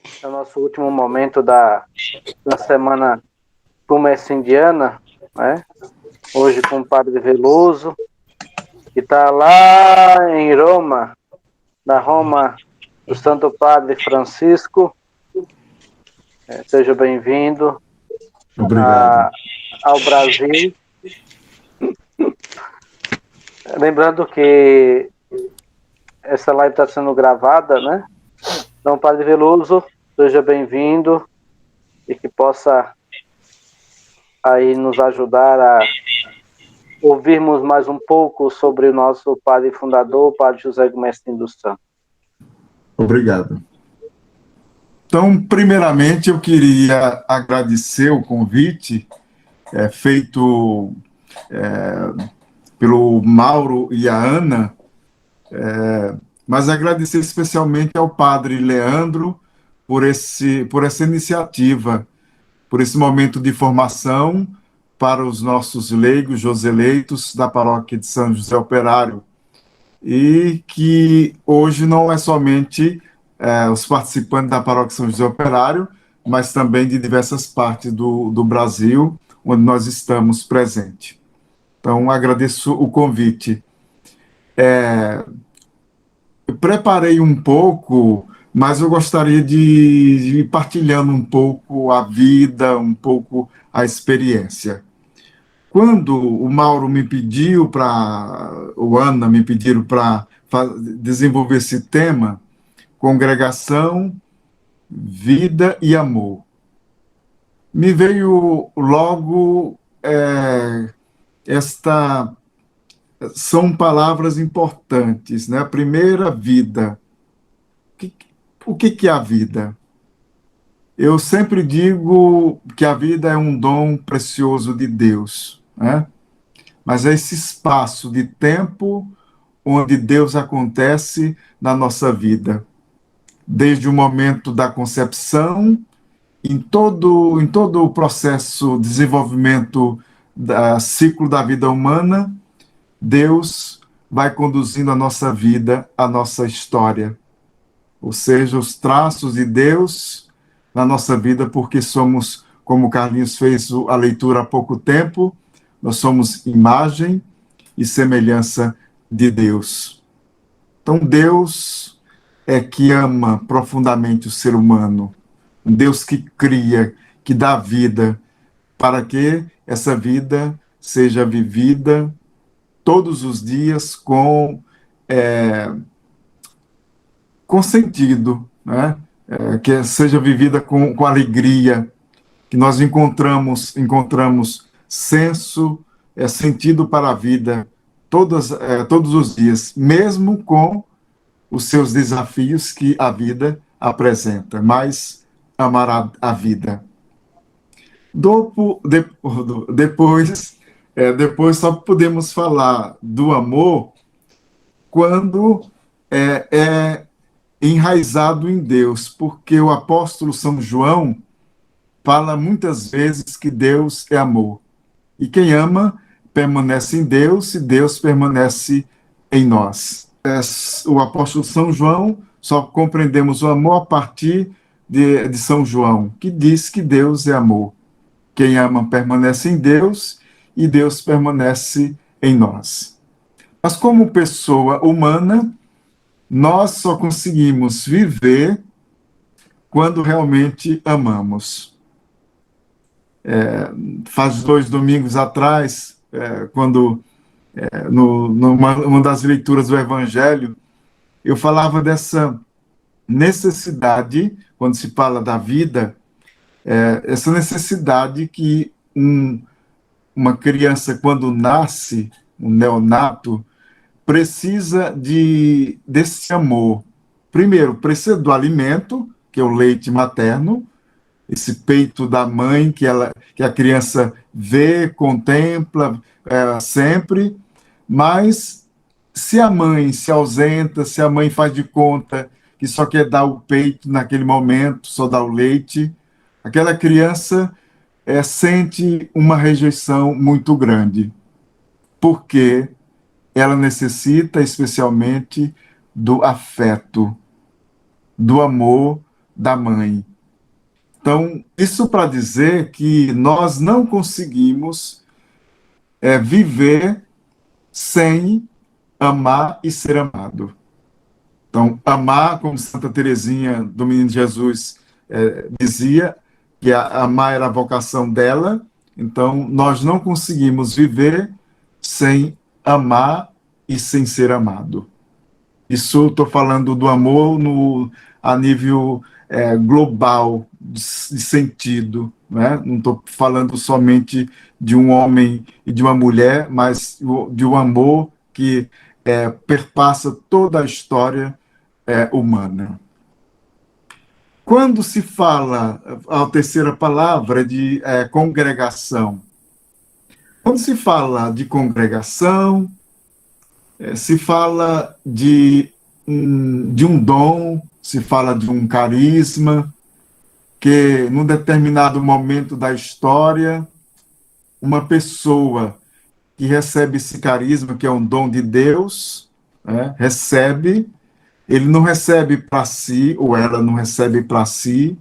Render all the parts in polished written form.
É o nosso último momento da semana comercidiana, né? Hoje com o Padre Veloso, que está lá em Roma, na Roma do Santo Padre Francisco. Seja bem-vindo Obrigado. ao Brasil. Lembrando que essa live está sendo gravada, né? Então, Padre Veloso, seja bem-vindo e que possa aí nos ajudar a ouvirmos mais um pouco sobre o nosso padre fundador, Padre José Agostinho dos Santos. Obrigado. Então, primeiramente, eu queria agradecer o convite feito pelo Mauro e a Ana, mas agradecer especialmente ao Padre Leandro por essa iniciativa, por esse momento de formação para os nossos leigos, joseleitos da paróquia de São José Operário, e que hoje não é somente os participantes da paróquia São José Operário, mas também de diversas partes do Brasil, onde nós estamos presentes. Então, agradeço o convite. Eu preparei um pouco, mas eu gostaria de ir partilhando um pouco a vida, um pouco a experiência. Quando o Mauro me pediu o Ana me pediram para desenvolver esse tema, congregação, vida e amor, me veio logo esta. São palavras importantes, né? A primeira, vida. Que- O que é a vida? Eu sempre digo que a vida é um dom precioso de Deus, né? Mas é esse espaço de tempo onde Deus acontece na nossa vida, desde o momento da concepção, em todo o processo de desenvolvimento do ciclo da vida humana, Deus vai conduzindo a nossa vida, a nossa história, ou seja, os traços de Deus na nossa vida, porque somos, como o Carlinhos fez a leitura há pouco tempo, nós somos imagem e semelhança de Deus. Então, Deus é que ama profundamente o ser humano, um Deus que cria, que dá vida, para que essa vida seja vivida todos os dias com sentido, né? Que seja vivida com alegria, que nós encontramos senso, sentido para a vida todos os dias, mesmo com os seus desafios que a vida apresenta, mas amar a vida. Depois, depois só podemos falar do amor quando é enraizado em Deus, porque o apóstolo São João fala muitas vezes que Deus é amor. E quem ama permanece em Deus e Deus permanece em nós. O apóstolo São João, só compreendemos o amor a partir de São João, que diz que Deus é amor. Quem ama permanece em Deus e Deus permanece em nós. Mas como pessoa humana, nós só conseguimos viver quando realmente amamos. Faz 2 domingos atrás, quando numa uma das leituras do Evangelho, eu falava dessa necessidade, quando se fala da vida, essa necessidade que uma criança, quando nasce, um neonato, precisa desse amor. Primeiro, precisa do alimento, que é o leite materno, esse peito da mãe que a criança vê, contempla sempre, mas se a mãe se ausenta, se a mãe faz de conta que só quer dar o peito naquele momento, só dá o leite, aquela criança sente uma rejeição muito grande, porque ela necessita especialmente do afeto, do amor da mãe. Então, isso para dizer que nós não conseguimos viver sem amar e ser amado. Então, amar, como Santa Teresinha do Menino Jesus dizia, que amar era a vocação dela, então nós não conseguimos viver sem amar e sem ser amado. Isso estou falando do amor a nível global, de sentido. Né? Não estou falando somente de um homem e de uma mulher, mas de um amor que perpassa toda a história humana. Quando se fala, a terceira palavra é de congregação. Quando se fala de congregação, se fala de um dom, se fala de um carisma, que num determinado momento da história, uma pessoa que recebe esse carisma, que é um dom de Deus, recebe, ele não recebe para si, ou ela não recebe para si.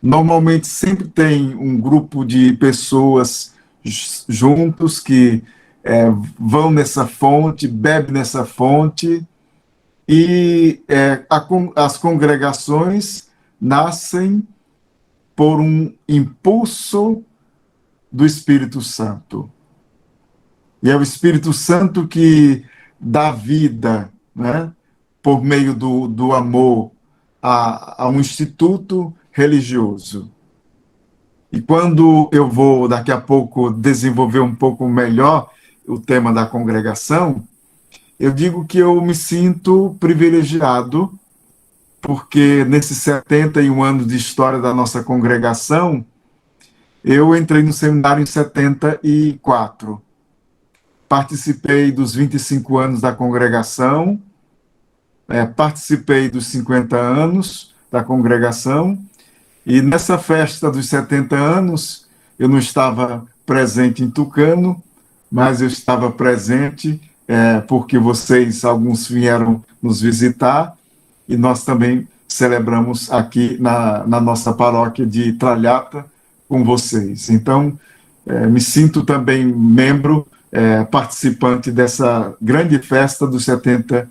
Normalmente sempre tem um grupo de pessoas juntos que vão nessa fonte, bebem nessa fonte, e as congregações nascem por um impulso do Espírito Santo. E é o Espírito Santo que dá vida, né, por meio do amor a um instituto religioso. E quando eu vou, daqui a pouco, desenvolver um pouco melhor o tema da congregação, eu digo que eu me sinto privilegiado, porque nesses 71 anos de história da nossa congregação, eu entrei no seminário em 74. Participei dos 25 anos da congregação, participei dos 50 anos da congregação, e nessa festa dos 70 anos, eu não estava presente em Tucano, mas eu estava presente porque vocês, alguns vieram nos visitar, e nós também celebramos aqui na nossa paróquia de Tralhata com vocês. Então, me sinto também membro, participante dessa grande festa dos 70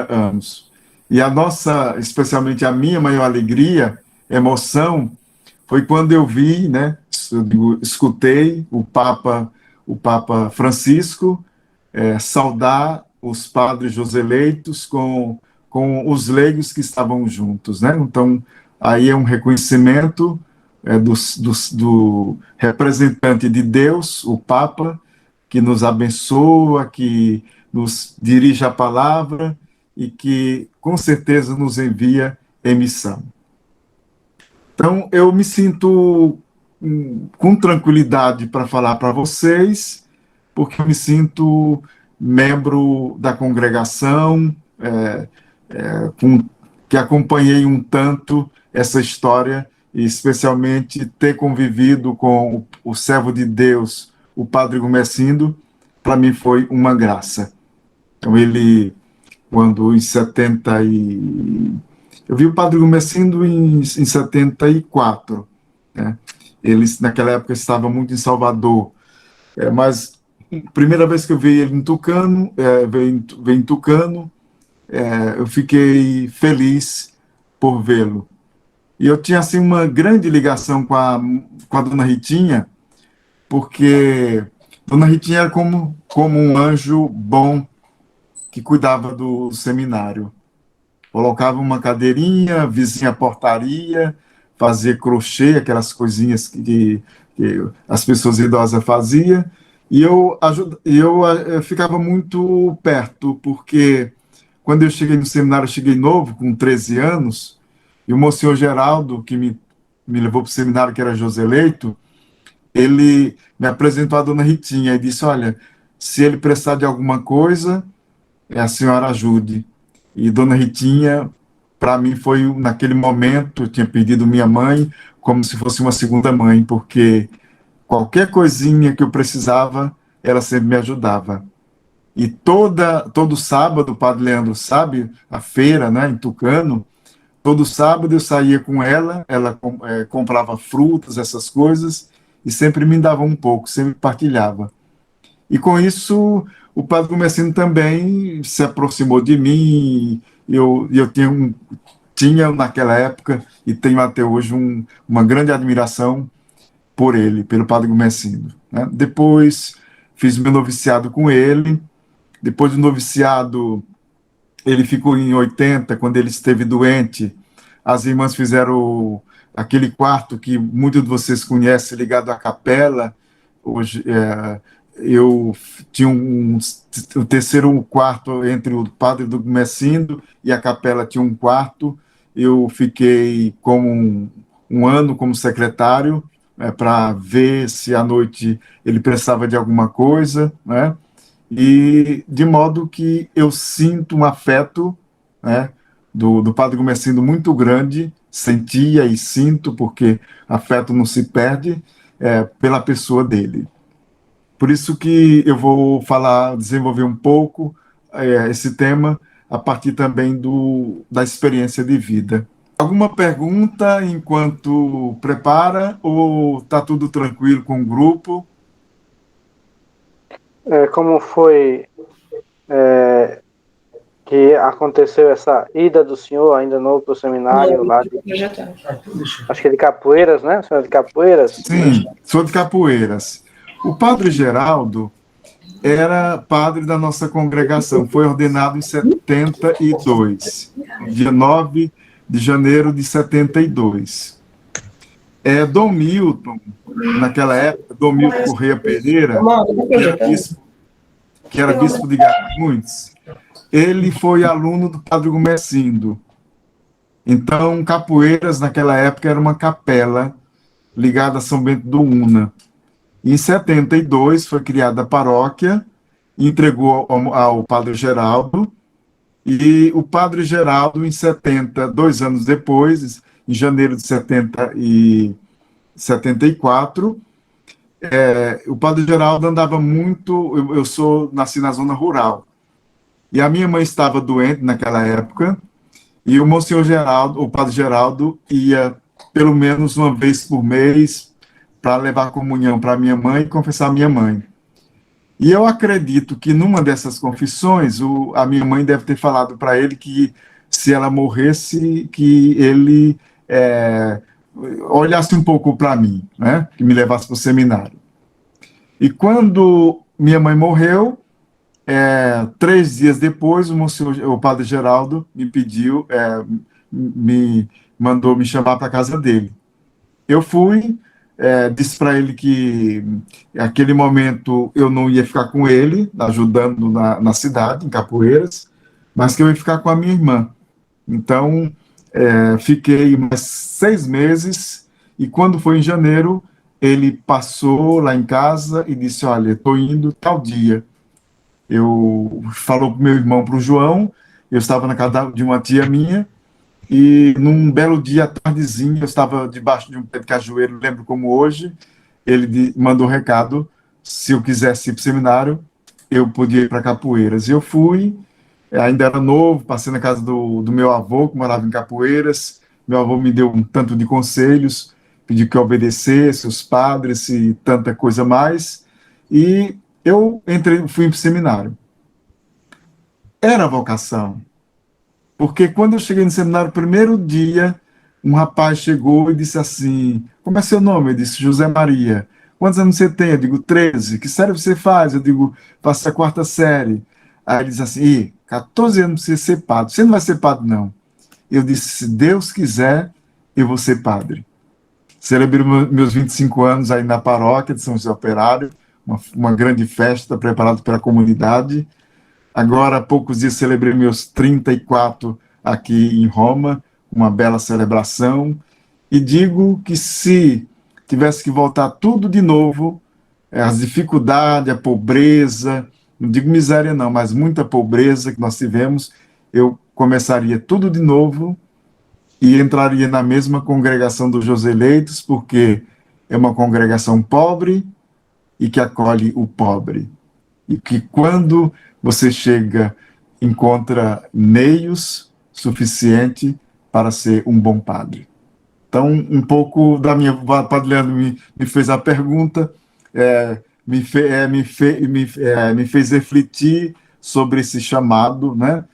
anos. E a nossa, especialmente a minha maior alegria, emoção, foi quando eu vi, né, escutei o Papa Francisco saudar os padres joseleitos com os leigos que estavam juntos, né? Então, aí é um reconhecimento do representante de Deus, o Papa, que nos abençoa, que nos dirige a palavra e que, com certeza, nos envia em missão. Então, eu me sinto com tranquilidade para falar para vocês, porque eu me sinto membro da congregação, que acompanhei um tanto essa história, e especialmente ter convivido com o servo de Deus, o padre Gumecindo, para mim foi uma graça. Então, ele, quando em 70 e... Eu vi o padre Gumecindo em 74, né? Ele, naquela época, estava muito em Salvador, mas a primeira vez que eu vi ele em Tucano, veio em Tucano, eu fiquei feliz por vê-lo. E eu tinha, assim, uma grande ligação com a dona Ritinha, porque dona Ritinha era como um anjo bom que cuidava do seminário. Colocava uma cadeirinha, vizinha à portaria, fazia crochê, aquelas coisinhas que as pessoas idosas faziam, e eu ficava muito perto, porque quando eu cheguei no seminário, eu cheguei novo, com 13 anos, e o Monsenhor Geraldo, que me levou para o seminário, que era Joseleito, ele me apresentou a dona Ritinha e disse: olha, se ele precisar de alguma coisa, a senhora ajude. E dona Ritinha, para mim, foi, naquele momento, eu tinha perdido minha mãe, como se fosse uma segunda mãe, porque qualquer coisinha que eu precisava, ela sempre me ajudava. E todo sábado, o padre Leandro sabe, a feira, né, em Tucano, todo sábado eu saía com ela, ela comprava frutas, essas coisas, e sempre me dava um pouco, sempre partilhava. E com isso, o padre Gomesino também se aproximou de mim. Eu tinha naquela época, e tenho até hoje, uma grande admiração por ele, pelo padre Gomesino, né? Depois fiz meu noviciado com ele. Depois do noviciado, ele ficou em 80, quando ele esteve doente. As irmãs fizeram aquele quarto que muitos de vocês conhecem, ligado à capela. Hoje, eu tinha o terceiro quarto entre o padre do Messindo e a capela tinha um quarto. Eu fiquei como um ano como secretário, para ver se à noite ele precisava de alguma coisa, né? E de modo que eu sinto um afeto, né, do padre Gomesindo muito grande, sentia e sinto, porque afeto não se perde, pela pessoa dele. Por isso que eu vou falar, desenvolver um pouco esse tema a partir também da experiência de vida. Alguma pergunta enquanto prepara ou está tudo tranquilo com o grupo? Como foi que aconteceu essa ida do senhor, ainda novo, para o seminário lá de, acho que é de Capoeiras, né? O senhor é de Capoeiras? Sim, sou de Capoeiras. O padre Geraldo era padre da nossa congregação, foi ordenado em 72, dia 9 de janeiro de 72. Dom Milton, naquela época, Dom Milton Correia Pereira, que era bispo de Garanhuns, ele foi aluno do padre Gomesindo. Então, Capoeiras, naquela época, era uma capela ligada a São Bento do Una. Em 72 foi criada a paróquia, entregou ao padre Geraldo, e o padre Geraldo, em 70, 2 anos depois, em janeiro de 74, o padre Geraldo andava muito. Nasci na zona rural, e a minha mãe estava doente naquela época, e o Monsenhor Geraldo, o padre Geraldo, ia pelo menos uma vez por mês para levar comunhão para minha mãe e confessar minha mãe. E eu acredito que numa dessas confissões, a minha mãe deve ter falado para ele que se ela morresse, que ele olhasse um pouco para mim, né? Que me levasse para o seminário. E quando minha mãe morreu, 3 dias depois, o padre Geraldo me pediu, me mandou me chamar para a casa dele. Eu fui, disse para ele que naquele momento eu não ia ficar com ele, ajudando na cidade, em Capoeiras, mas que eu ia ficar com a minha irmã. Então, fiquei mais 6 meses, e quando foi em janeiro, ele passou lá em casa e disse: olha, estou indo tal dia. Falou para o meu irmão, para o João, eu estava na casa de uma tia minha, e num belo dia, tardezinho, eu estava debaixo de um pé de cajueiro, lembro como hoje, ele mandou um recado, se eu quisesse ir para o seminário, eu podia ir para Capoeiras. E eu fui, ainda era novo, passei na casa do meu avô, que morava em Capoeiras. Meu avô me deu um tanto de conselhos, pediu que eu obedecesse os padres e tanta coisa mais, e eu fui para o seminário. Era vocação, porque quando eu cheguei no seminário, primeiro dia, um rapaz chegou e disse assim: como é seu nome? Eu disse: José Maria. Quantos anos você tem? Eu digo: 13. Que série você faz? Eu digo: faço a 4ª série. Aí ele disse assim: 14 anos para você ser padre. Você não vai ser padre, não. Eu disse: se Deus quiser, eu vou ser padre. Celebrei meus 25 anos aí na paróquia de São José Operário, uma grande festa preparada pela comunidade. Agora, há poucos dias, celebrei meus 34 aqui em Roma, uma bela celebração, e digo que se tivesse que voltar tudo de novo, as dificuldades, a pobreza, não digo miséria não, mas muita pobreza que nós tivemos, eu começaria tudo de novo e entraria na mesma congregação dos Joseleitos, porque é uma congregação pobre e que acolhe o pobre. E que quando você chega, encontra meios suficiente para ser um bom padre. Então, um pouco da minha... O Padre Leandro me fez a pergunta, me fez refletir sobre esse chamado, né?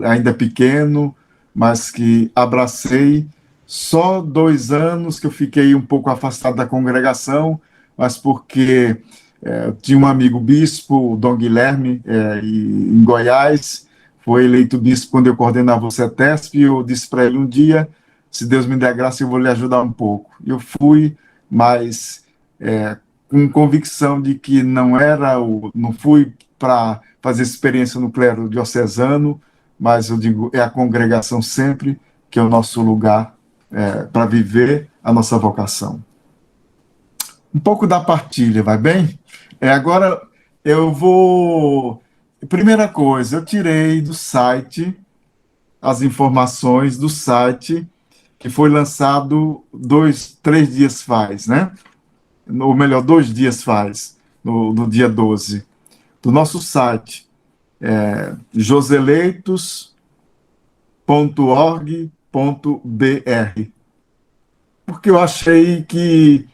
Ainda pequeno, mas que abracei. Só 2 anos que eu fiquei um pouco afastado da congregação, mas porque tinha um amigo bispo, o Dom Guilherme, em Goiás, foi eleito bispo quando eu coordenava o CETESP, e eu disse para ele um dia: se Deus me der graça, eu vou lhe ajudar um pouco. Eu fui, mas com convicção de que não fui para fazer experiência no clero diocesano, mas eu digo, é a congregação sempre que é o nosso lugar para viver a nossa vocação. Um pouco da partilha, vai bem? Agora eu vou... Primeira coisa, eu tirei do site as informações do site que foi lançado 3 dias faz, né? Ou melhor, 2 dias faz, no dia 12, do nosso site, joseleitos.org.br, porque eu achei que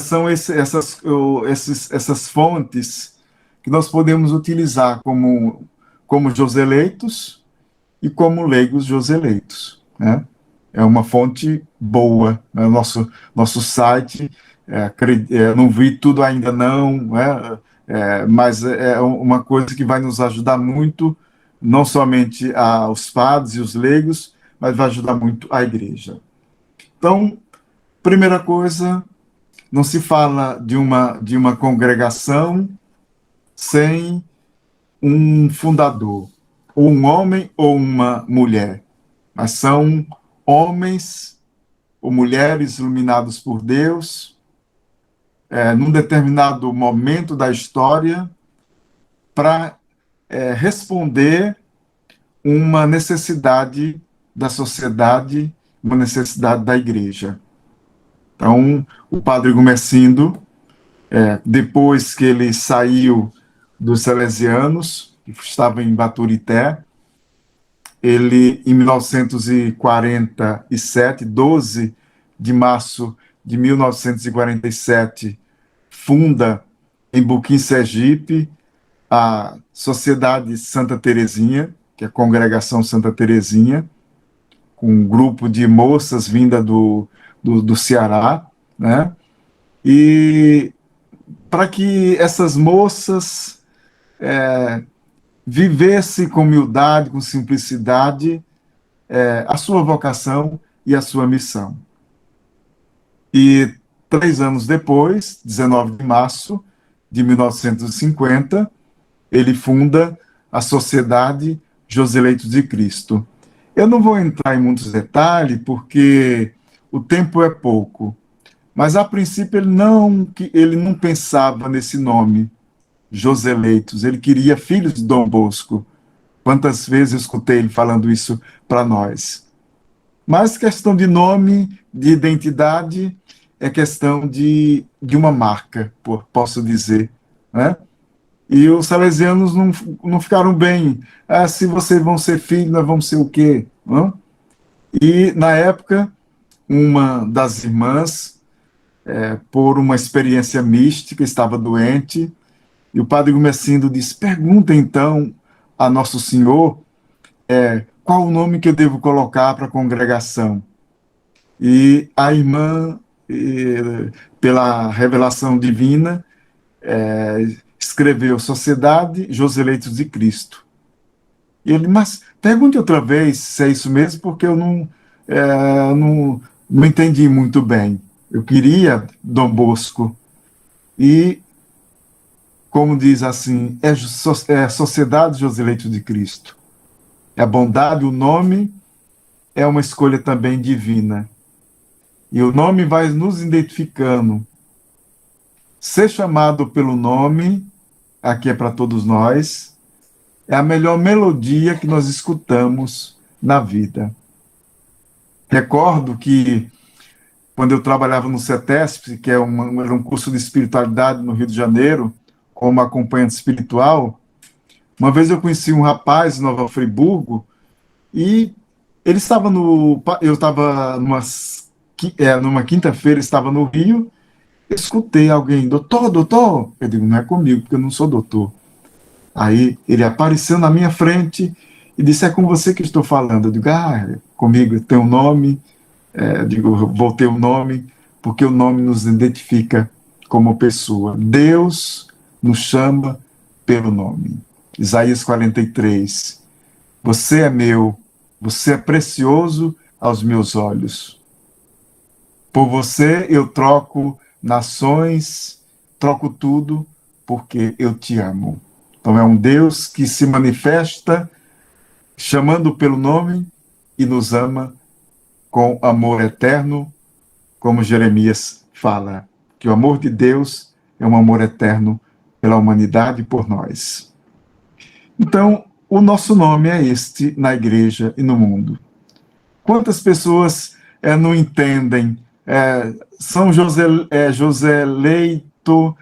são essas fontes que nós podemos utilizar como Joseleitos e como leigos Joseleitos, né? É uma fonte boa, né? Nosso site, não vi tudo ainda não, né? Mas é uma coisa que vai nos ajudar muito, não somente aos padres e os leigos, mas vai ajudar muito a igreja. Então, primeira coisa, não se fala de uma congregação sem um fundador, ou um homem ou uma mulher, mas são homens ou mulheres iluminados por Deus, num determinado momento da história, para responder uma necessidade da sociedade, uma necessidade da igreja. Então, o padre Gumersindo, depois que ele saiu dos Salesianos, que estava em Baturité, ele, em 1947, 12 de março de 1947, funda em Buquim, Sergipe, a Sociedade Santa Teresinha, que é a Congregação Santa Teresinha, com um grupo de moças vinda do Ceará, né? E para que essas moças vivessem com humildade, com simplicidade, a sua vocação e a sua missão. E 3 anos depois, 19 de março de 1950, ele funda a Sociedade Joseleitos de Cristo. Eu não vou entrar em muitos detalhes, porque o tempo é pouco, mas a princípio ele não pensava nesse nome, Joseleitos, ele queria filhos de Dom Bosco. Quantas vezes eu escutei ele falando isso para nós. Mas questão de nome, de identidade, é questão de uma marca, posso dizer, né? E os salesianos não ficaram bem. Se vocês vão ser filhos, nós vamos ser o quê? E, na época, uma das irmãs, por uma experiência mística, estava doente, e o padre Gumersindo disse: pergunta então a Nosso Senhor qual o nome que eu devo colocar para a congregação. E a irmã, pela revelação divina, escreveu Sociedade Joseleitos de Cristo. E ele: mas pergunte outra vez se é isso mesmo, porque eu não entendi muito bem. Eu queria Dom Bosco. E, como diz assim, é Sociedade Joseleitos de Cristo. A bondade, o nome, é uma escolha também divina. E o nome vai nos identificando. Ser chamado pelo nome, aqui é para todos nós, é a melhor melodia que nós escutamos na vida. Recordo que, quando eu trabalhava no CETESP, que era um curso de espiritualidade no Rio de Janeiro, como acompanhante espiritual, uma vez eu conheci um rapaz em Nova Friburgo, e Ele estava eu estava numa quinta-feira, estava no Rio, escutei alguém, doutor, doutor. Eu digo, não é comigo, porque eu não sou doutor. Aí ele apareceu na minha frente e disse, é com você que estou falando. Eu digo, é comigo, tem um nome. Eu digo, voltei o nome, porque o nome nos identifica como pessoa. Deus nos chama pelo nome. Isaías 43. Você é meu, você é precioso aos meus olhos. Por você eu troco nações, troco tudo, porque eu te amo. Então é um Deus que se manifesta chamando pelo nome e nos ama com amor eterno, como Jeremias fala, que o amor de Deus é um amor eterno pela humanidade e por nós. Então, o nosso nome é este na igreja e no mundo. Quantas pessoas não entendem? São José Leito,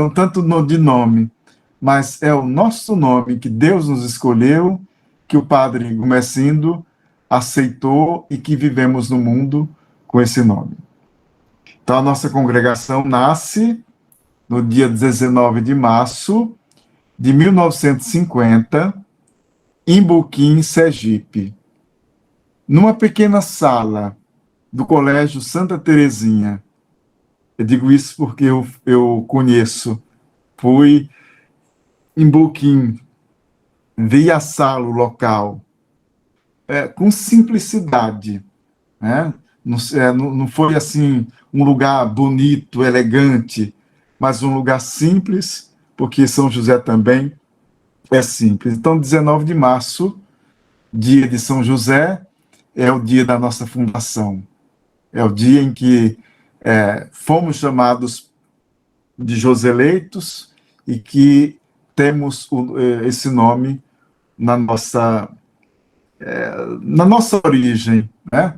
um tanto de nome, mas é o nosso nome que Deus nos escolheu, que o padre Gumecindo aceitou e que vivemos no mundo com esse nome. Então, a nossa congregação nasce no dia 19 de março de 1950, em Buquim, Sergipe, numa pequena sala do Colégio Santa Terezinha. Eu digo isso porque eu conheço. Fui em Buquim, vi a sala, o local, com simplicidade, né? Não foi assim um lugar bonito, elegante, mas um lugar simples, porque São José também é simples. Então, 19 de março, dia de São José, é o dia da nossa fundação. É o dia em que fomos chamados de Joseleitos e que temos esse nome na nossa origem, né?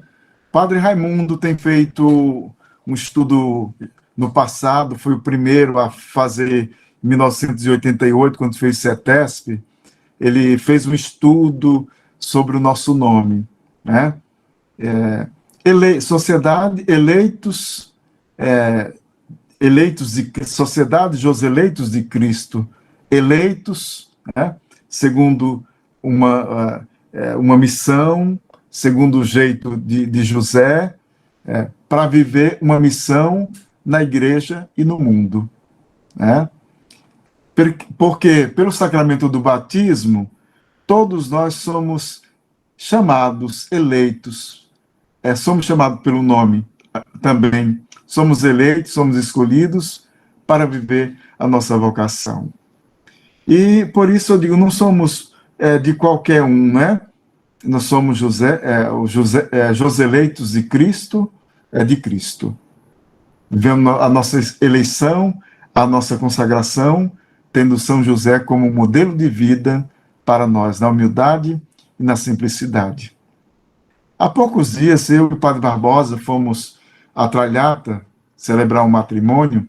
Padre Raimundo tem feito um estudo no passado, foi o primeiro a fazer em 1988, quando fez CETESP. Ele fez um estudo sobre o nosso nome, né? Sociedade Sociedade Joseleitos de Cristo, eleitos, né? Segundo uma missão, segundo o jeito de José, para viver uma missão na igreja e no mundo, né? Porque pelo sacramento do batismo, todos nós somos chamados, eleitos, somos chamados pelo nome também, somos eleitos, somos escolhidos para viver a nossa vocação. E por isso eu digo, não somos de qualquer um, né? Nós somos Joseleitos de Cristo, de Cristo. Vivendo a nossa eleição, a nossa consagração, tendo São José como modelo de vida para nós, na humildade e na simplicidade. Há poucos dias, eu e o Padre Barbosa fomos à Tralhata celebrar um matrimônio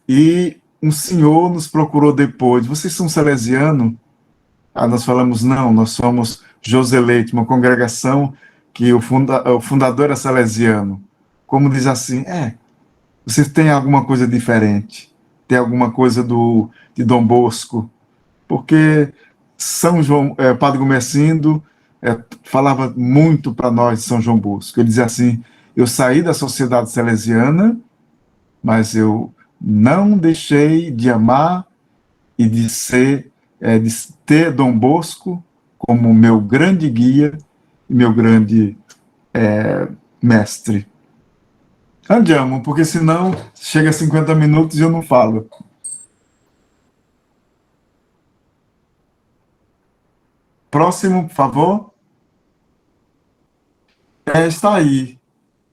e um senhor nos procurou depois. Vocês são salesianos? Nós falamos, não, nós somos Joseleito, uma congregação que o fundador é salesiano. Como diz assim, vocês têm alguma coisa diferente, tem alguma coisa de Dom Bosco, porque São João, Padre Gumecindo falava muito para nós de São João Bosco. Ele dizia assim, eu saí da sociedade salesiana, mas eu não deixei de amar e de ter Dom Bosco como meu grande guia e meu grande mestre. Andiamo, porque senão chega a 50 minutos e eu não falo. Próximo, por favor. Está aí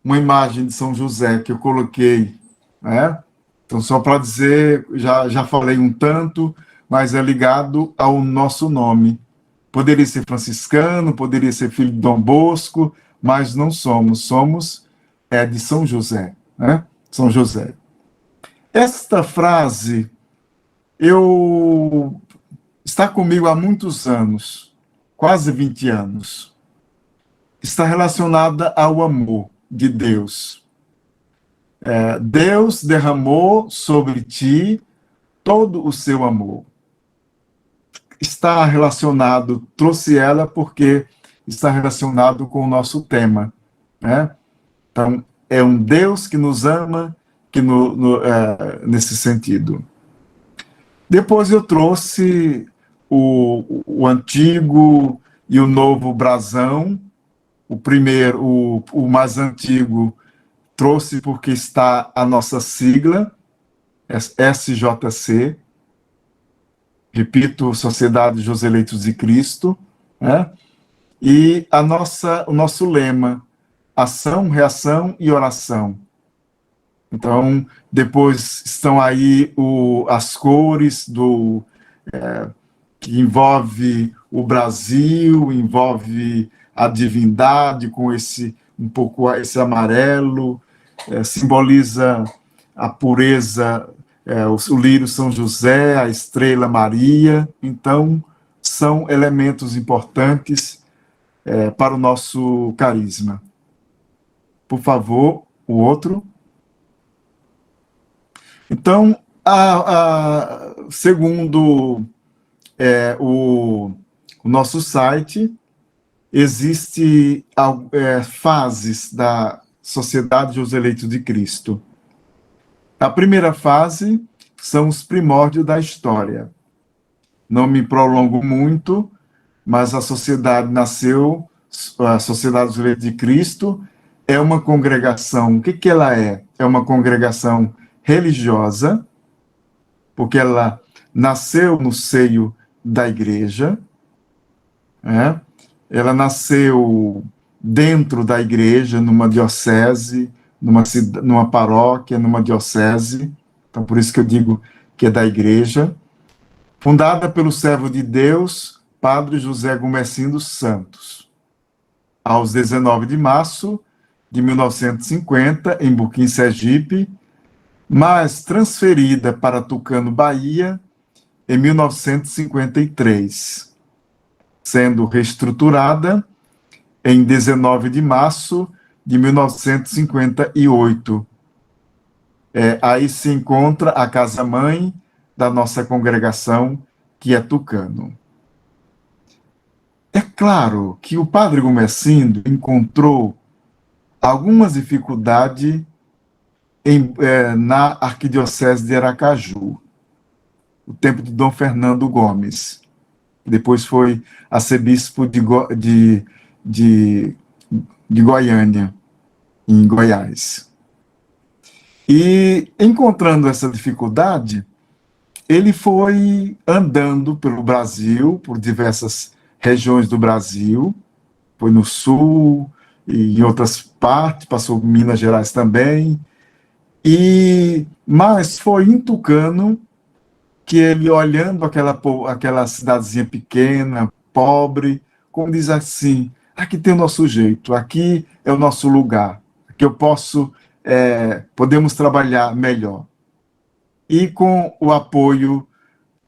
uma imagem de São José que eu coloquei, né? Então, só para dizer, já falei um tanto, mas é ligado ao nosso nome. Poderia ser franciscano, poderia ser filho de Dom Bosco, mas não somos. Somos de São José, né? São José. Esta frase está comigo há muitos anos, quase 20 anos. está relacionada ao amor de Deus. Deus derramou sobre ti todo o seu amor. Está relacionado, trouxe ela porque está relacionado com o nosso tema, né? Então, é um Deus que nos ama, que nesse sentido. Depois eu trouxe o antigo e o novo brasão. O primeiro, o mais antigo, trouxe porque está a nossa sigla, SJC, repito, Sociedade dos Eleitos de Cristo, né? E o nosso lema, ação, reação e oração. Então, depois estão aí as cores que envolve o Brasil, envolve a divindade com um pouco esse amarelo, simboliza a pureza, o lírio São José, a estrela Maria. Então, são elementos importantes para o nosso carisma. Por favor, o outro. Então, segundo o nosso site, existe fases da Sociedade dos Eleitos de Cristo. A primeira fase são os primórdios da história. Não me prolongo muito, mas a sociedade nasceu, a Sociedade dos Eleitos de Cristo é uma congregação. O que ela é? É uma congregação religiosa, porque ela nasceu no seio da igreja, né? Ela nasceu dentro da igreja, numa diocese, numa paróquia, numa diocese, então por isso que eu digo que é da igreja, fundada pelo servo de Deus, Padre José Gomesim dos Santos, aos 19 de março de 1950, em Buquim, Sergipe, mas transferida para Tucano, Bahia, em 1953, sendo reestruturada em 19 de março de 1958. Aí se encontra a casa-mãe da nossa congregação, que é Tucano. É claro que o padre Gomesindo encontrou algumas dificuldades na arquidiocese de Aracaju, o tempo de Dom Fernando Gomes. Depois foi arcebispo de Goiânia, em Goiás. E, encontrando essa dificuldade, ele foi andando pelo Brasil, por diversas regiões do Brasil, foi no Sul e em outras partes, passou em Minas Gerais também, mas foi em Tucano que ele, olhando aquela cidadezinha pequena, pobre, como diz assim, aqui tem o nosso jeito, aqui é o nosso lugar, aqui podemos trabalhar melhor. E com o apoio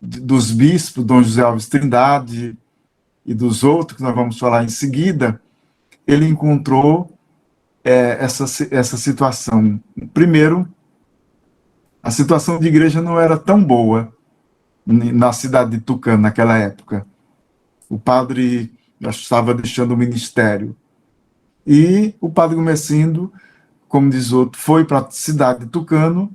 dos bispos, Dom José Alves Trindade e dos outros, que nós vamos falar em seguida, ele encontrou essa situação. Primeiro, a situação de igreja não era tão boa na cidade de Tucano, naquela época. O padre já estava deixando o ministério. E o padre Gomesindo, como diz outro, foi para a cidade de Tucano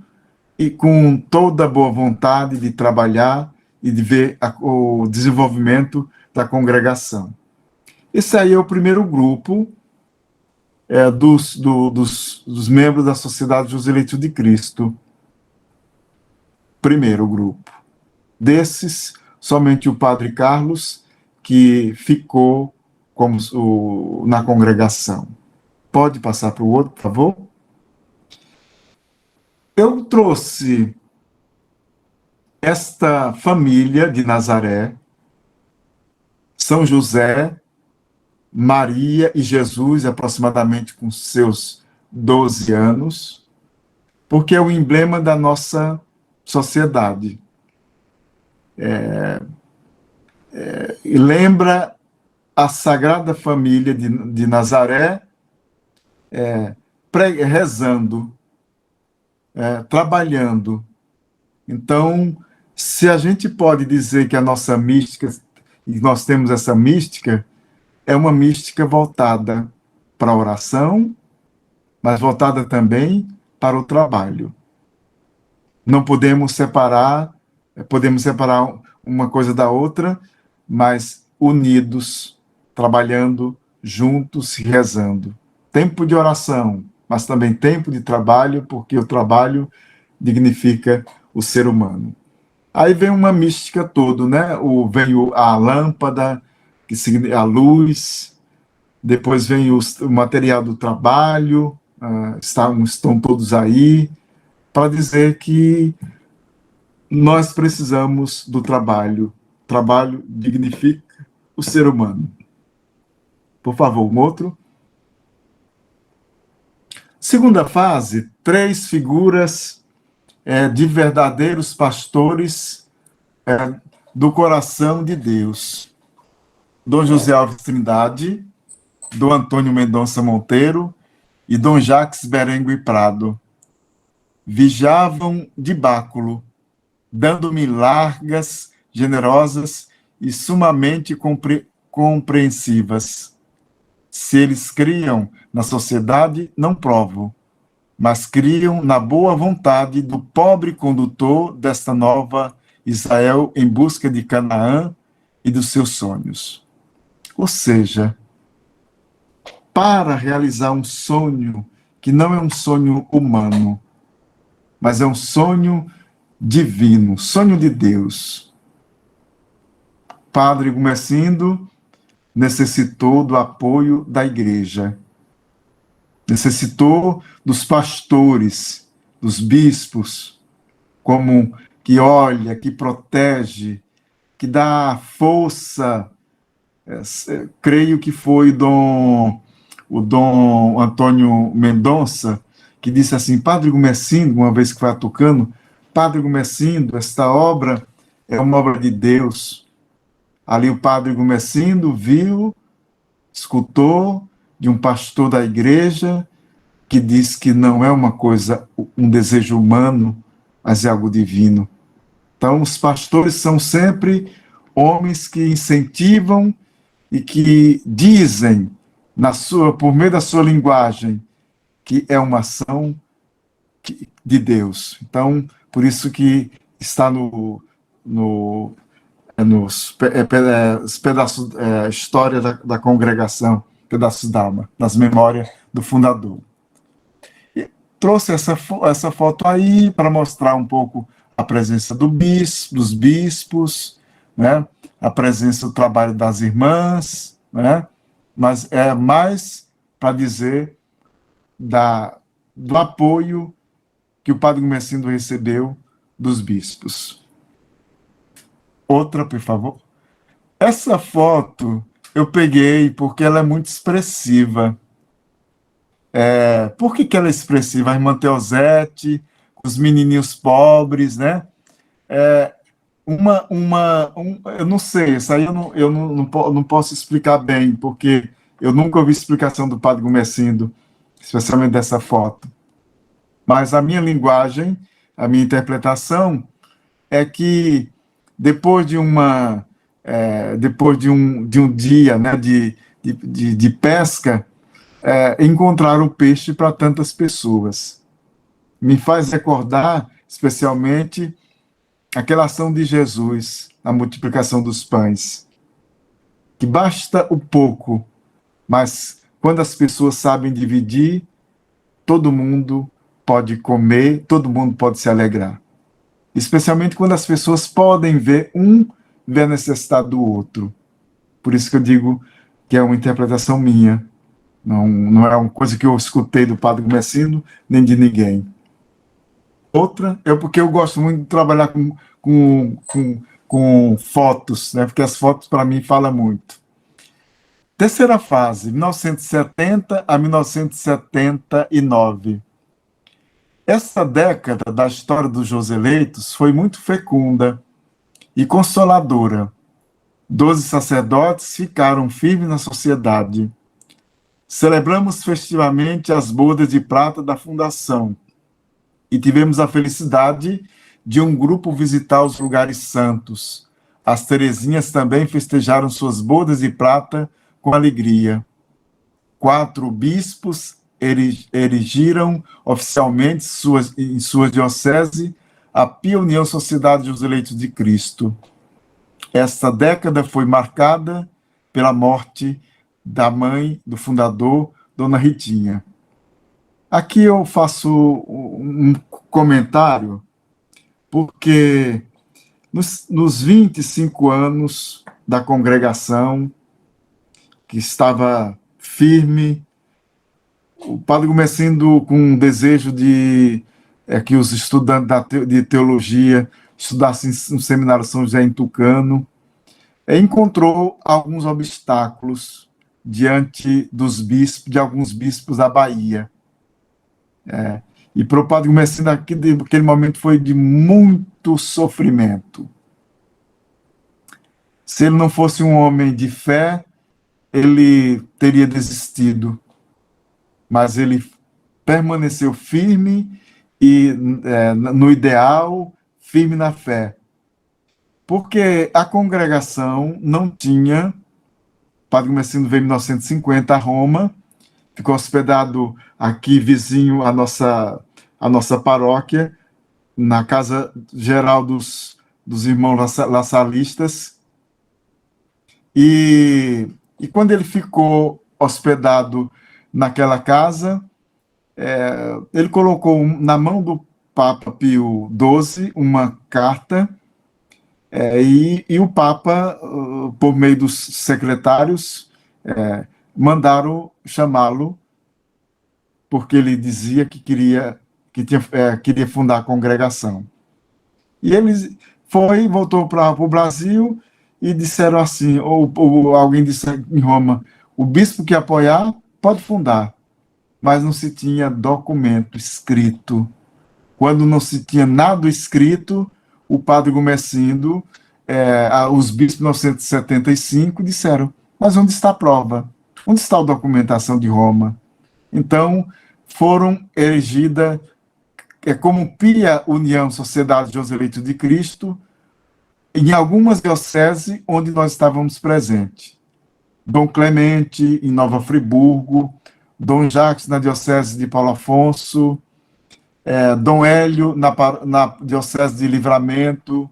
e com toda a boa vontade de trabalhar e de ver o desenvolvimento da congregação. Esse aí é o primeiro grupo dos membros da Sociedade dos Eleitos de Cristo. Primeiro grupo. Desses, somente o padre Carlos, que ficou na congregação. Pode passar para o outro, por favor? Eu trouxe esta família de Nazaré, São José, Maria e Jesus, aproximadamente com seus 12 anos, porque é o emblema da nossa sociedade. E lembra a Sagrada Família de Nazaré rezando, trabalhando. Então, se a gente pode dizer que a nossa mística, e nós temos essa mística, é uma mística voltada para a oração, mas voltada também para o trabalho. Não podemos separar uma coisa da outra, mas unidos, trabalhando juntos e rezando. Tempo de oração, mas também tempo de trabalho, porque o trabalho dignifica o ser humano. Aí vem uma mística toda, né? Vem a lâmpada, que significa a luz, depois vem o material do trabalho, estão todos aí, para dizer que nós precisamos do trabalho. O trabalho dignifica o ser humano. Por favor, um outro. Segunda fase, 3 figuras de verdadeiros pastores do coração de Deus. Dom José Alves Trindade, Dom Antônio Mendonça Monteiro e Dom Jacques Berengo e Prado. Vigiavam de báculo, dando-me largas, generosas e sumamente compreensivas. Se eles criam na sociedade, não provo, mas criam na boa vontade do pobre condutor desta nova Israel em busca de Canaã e dos seus sonhos. Ou seja, para realizar um sonho que não é um sonho humano, mas é um sonho divino, sonho de Deus. Padre Gumecindo necessitou do apoio da igreja, necessitou dos pastores, dos bispos, como que olha, que protege, que dá força. Creio que foi o Dom Antônio Mendonça, que disse assim, Padre Gumecindo, uma vez que foi a Tucano, Padre Gumecindo, esta obra é uma obra de Deus. Ali o Padre Gumecindo viu, escutou de um pastor da igreja que diz que não é uma coisa, um desejo humano, mas é algo divino. Então, os pastores são sempre homens que incentivam e que dizem, por meio da sua linguagem, que é uma ação de Deus. Então, por isso que está nos pedaços, história da congregação, pedaços d'alma, nas memórias do fundador. E trouxe essa foto aí para mostrar um pouco a presença dos bispos, né? A presença do trabalho das irmãs, né? Mas é mais para dizer do apoio que o Padre Gumecindo recebeu dos bispos. Outra, por favor. Essa foto eu peguei porque ela é muito expressiva. Por que ela é expressiva? A irmã Teosete, os menininhos pobres, né? Eu não sei, isso aí eu não posso explicar bem, porque eu nunca ouvi explicação do Padre Gumecindo, especialmente dessa foto. Mas a minha linguagem, a minha interpretação é que depois de um dia, né, de pesca, encontraram peixe para tantas pessoas. Me faz recordar, especialmente, aquela ação de Jesus, a multiplicação dos pães, que basta o pouco, mas quando as pessoas sabem dividir, todo mundo pode comer, todo mundo pode se alegrar. Especialmente quando as pessoas podem ver a necessidade do outro. Por isso que eu digo que é uma interpretação minha, não é uma coisa que eu escutei do Padre Gumecindo, nem de ninguém. Outra é porque eu gosto muito de trabalhar com fotos, né? Porque as fotos, para mim, falam muito. Terceira fase, 1970 a 1979. Essa década da história dos Joseleitos foi muito fecunda e consoladora. 12 sacerdotes ficaram firmes na sociedade. Celebramos festivamente as bodas de prata da fundação e tivemos a felicidade de um grupo visitar os lugares santos. As Terezinhas também festejaram suas bodas de prata com alegria. 4 bispos erigiram oficialmente em sua diocese a Pia União Sociedade dos Eleitos de Cristo. Esta década foi marcada pela morte da mãe do fundador, Dona Ritinha. Aqui eu faço um comentário, porque nos 25 anos da congregação, que estava firme, o padre Gumecindo, com um desejo de que os estudantes de teologia estudassem no Seminário São José em Tucano, encontrou alguns obstáculos diante de alguns bispos da Bahia. E para o padre Gumecindo, aquele momento foi de muito sofrimento. Se ele não fosse um homem de fé, ele teria desistido, mas ele permaneceu firme e no ideal, firme na fé. Porque a congregação não tinha... O padre Gumecindo veio em 1950 a Roma, ficou hospedado aqui, vizinho à nossa paróquia, na Casa Geral dos Irmãos Lassalistas. E quando ele ficou hospedado naquela casa, ele colocou na mão do Papa Pio XII uma carta, e o Papa, por meio dos secretários, mandaram chamá-lo, porque ele dizia que queria fundar a congregação. E ele voltou para o Brasil, e disseram assim, ou alguém disse em Roma, o bispo que apoiar pode fundar, mas não se tinha documento escrito. Quando não se tinha nada escrito, o padre Gumecindo, os bispos de 1975 disseram, mas onde está a prova? Onde está a documentação de Roma? Então, foram erigidas como Pia União Sociedade dos Eleitos de Cristo, em algumas dioceses onde nós estávamos presentes. Dom Clemente, em Nova Friburgo, Dom Jacques, na diocese de Paulo Afonso, Dom Hélio, na diocese de Livramento,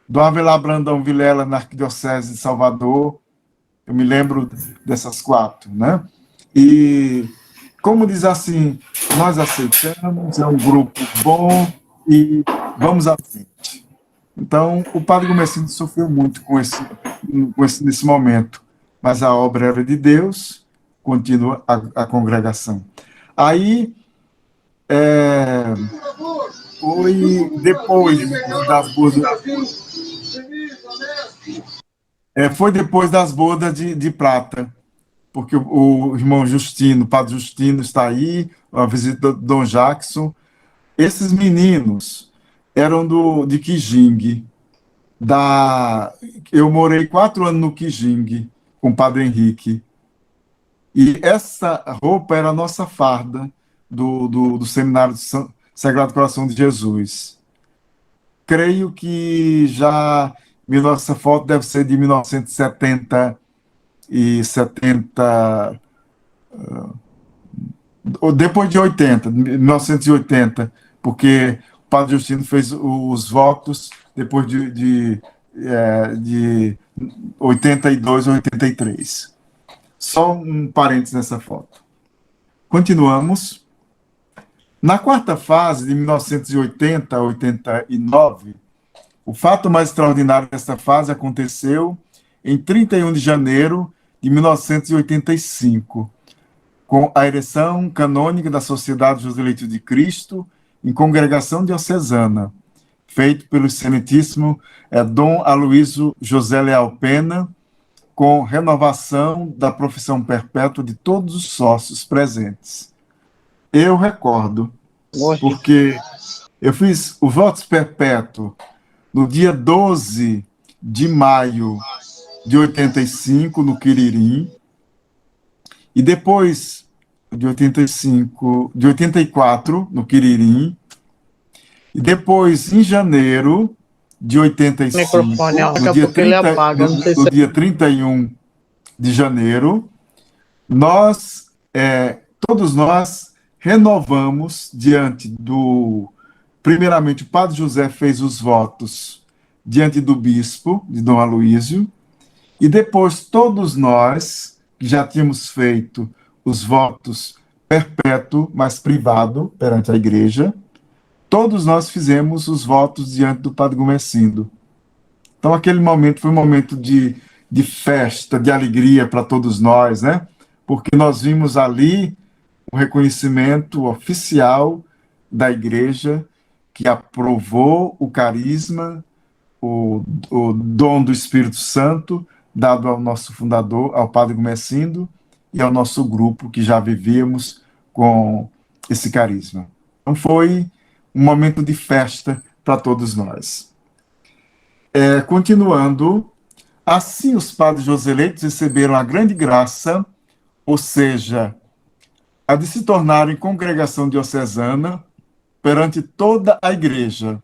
Dom Avelar Brandão Vilela, na arquidiocese de Salvador. Eu me lembro dessas 4, né? E, como diz assim, nós aceitamos, é um grupo bom e vamos à frente. Então, o padre Gumecindo sofreu muito nesse momento, mas a obra era de Deus, continua a congregação. Aí, foi depois das bodas... foi depois das bodas de prata, porque o irmão Justino, o padre Justino está aí, a visita do Dom Jackson. Esses meninos eram de Quijingue. Eu morei 4 anos no Quijingue, com o padre Henrique. E essa roupa era a nossa farda do Seminário Sagrado Coração de Jesus. Creio que nossa foto deve ser de 1970 ou depois de 1980, porque o padre Justino fez os votos depois de 82 ou 83. Só um parênteses nessa foto. Continuamos. Na quarta fase, de 1980 a 89, o fato mais extraordinário desta fase aconteceu em 31 de janeiro de 1985, com a ereção canônica da Sociedade dos Eleitos de Cristo em congregação diocesana, feito pelo excelentíssimo Dom Aloísio José Leal Pena, com renovação da profissão perpétua de todos os sócios presentes. Eu recordo, porque eu fiz o voto perpétuo no dia 12 de maio de 85, no Quiririm, e depois de 85, de 84, no Quiririm, e depois, em janeiro de Microfone, 85, ó, daqui a pouco ele apaga, não sei no se dia 31 de janeiro, nós, todos nós, renovamos diante do... Primeiramente, o padre José fez os votos diante do bispo, de Dom Aloísio, e depois todos nós, que já tínhamos feito os votos perpétuo, mas privado, perante a igreja, todos nós fizemos os votos diante do padre Gumecindo. Então, aquele momento foi um momento de festa, de alegria para todos nós, né? Porque nós vimos ali o reconhecimento oficial da igreja que aprovou o carisma, o dom do Espírito Santo, dado ao nosso fundador, ao padre Gumecindo, e ao nosso grupo que já vivíamos com esse carisma. Então, foi um momento de festa para todos nós. Continuando, assim os padres Joseleitos receberam a grande graça, ou seja, a de se tornarem congregação diocesana perante toda a igreja.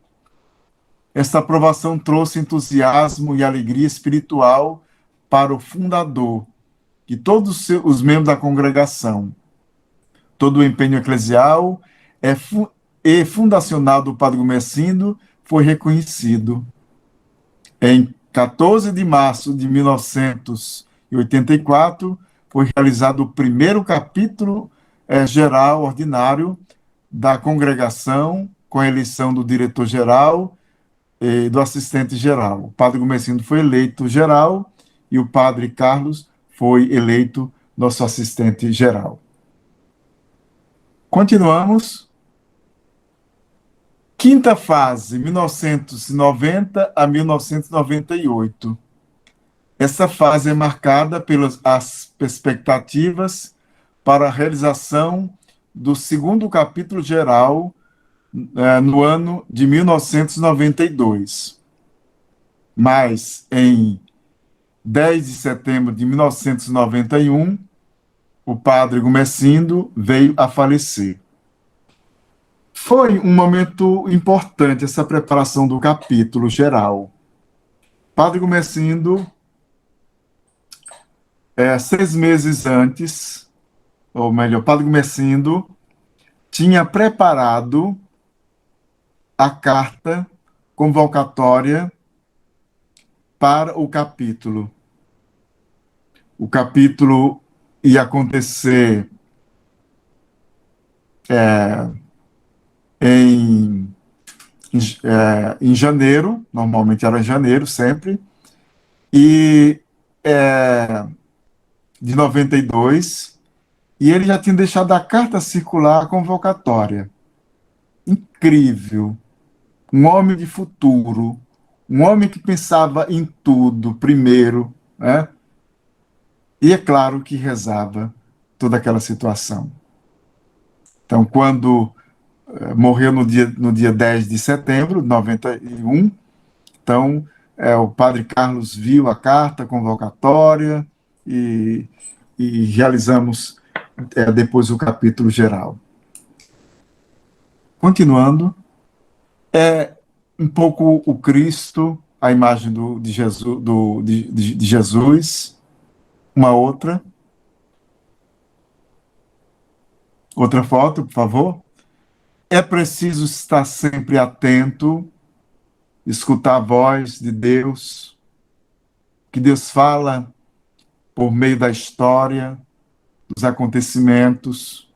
Esta aprovação trouxe entusiasmo e alegria espiritual para o fundador e todos os membros da congregação. Todo o empenho eclesial e fundacional do padre Gumecindo foi reconhecido. Em 14 de março de 1984, foi realizado o primeiro capítulo geral ordinário da congregação, com a eleição do diretor-geral e do assistente-geral. O padre Gumecindo foi eleito geral e o padre Carlos foi eleito nosso assistente-geral. Continuamos. Quinta fase, 1990 a 1998. Essa fase é marcada pelas as expectativas para a realização do segundo capítulo geral no ano de 1992. Mas, em 10 de setembro de 1991, o padre Gumecindo veio a falecer. Foi um momento importante essa preparação do capítulo geral. Padre Gumecindo, 6 meses antes, ou melhor, Padre Gumecindo tinha preparado a carta convocatória para o capítulo. O capítulo ia acontecer em janeiro, normalmente era em janeiro sempre, e de 92, e ele já tinha deixado a carta circular convocatória. Incrível. Um homem de futuro, um homem que pensava em tudo primeiro, né? E é claro que rezava toda aquela situação. Então, quando morreu no dia 10 de setembro de 91, então o padre Carlos viu a carta convocatória e realizamos depois o capítulo geral. Continuando, um pouco o Cristo, a imagem de Jesus, uma outra foto, por favor. É preciso estar sempre atento, escutar a voz de Deus, que Deus fala por meio da história, dos acontecimentos,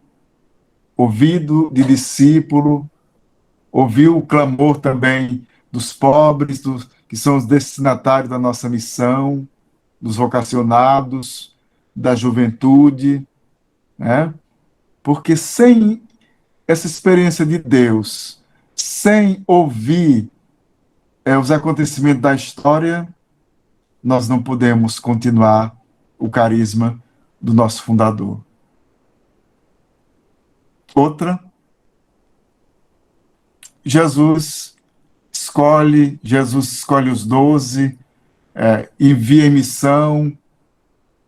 ouvido de discípulo, ouviu o clamor também dos pobres, que são os destinatários da nossa missão, dos vocacionados, da juventude, né? Porque sem essa experiência de Deus, sem ouvir os acontecimentos da história, nós não podemos continuar o carisma do nosso fundador. Outra, Jesus escolhe os 12 envia em missão.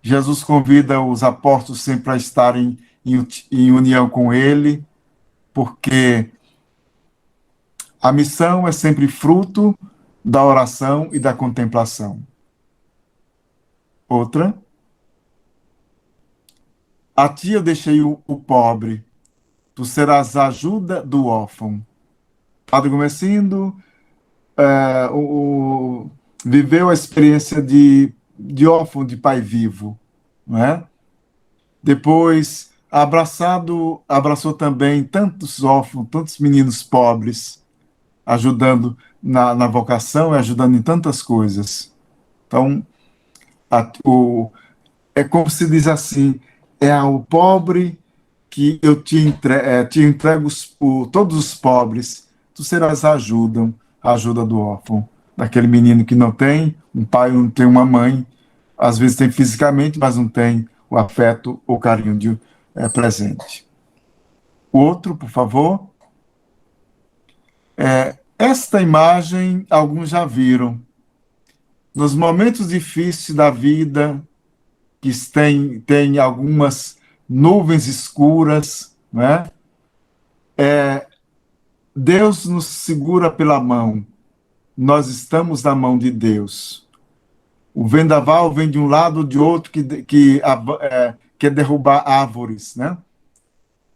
Jesus convida os apóstolos sempre a estarem em união com ele, porque a missão é sempre fruto da oração e da contemplação. Outra, a ti eu deixei o pobre, tu serás a ajuda do órfão. Padre Gomesindo viveu a experiência de órfão de pai vivo, não é? Depois, abraçou também tantos órfãos, tantos meninos pobres, ajudando na vocação e ajudando em tantas coisas. Então, é como se diz assim, é ao pobre que eu te entrego todos os pobres, tu serás a ajuda do órfão, daquele menino que não tem um pai, não tem uma mãe, às vezes tem fisicamente, mas não tem o afeto ou carinho presente. O outro, por favor. Esta imagem, alguns já viram. Nos momentos difíceis da vida, que tem algumas nuvens escuras, né? Deus nos segura pela mão. Nós estamos na mão de Deus. O vendaval vem de um lado ou de outro que quer derrubar árvores, né?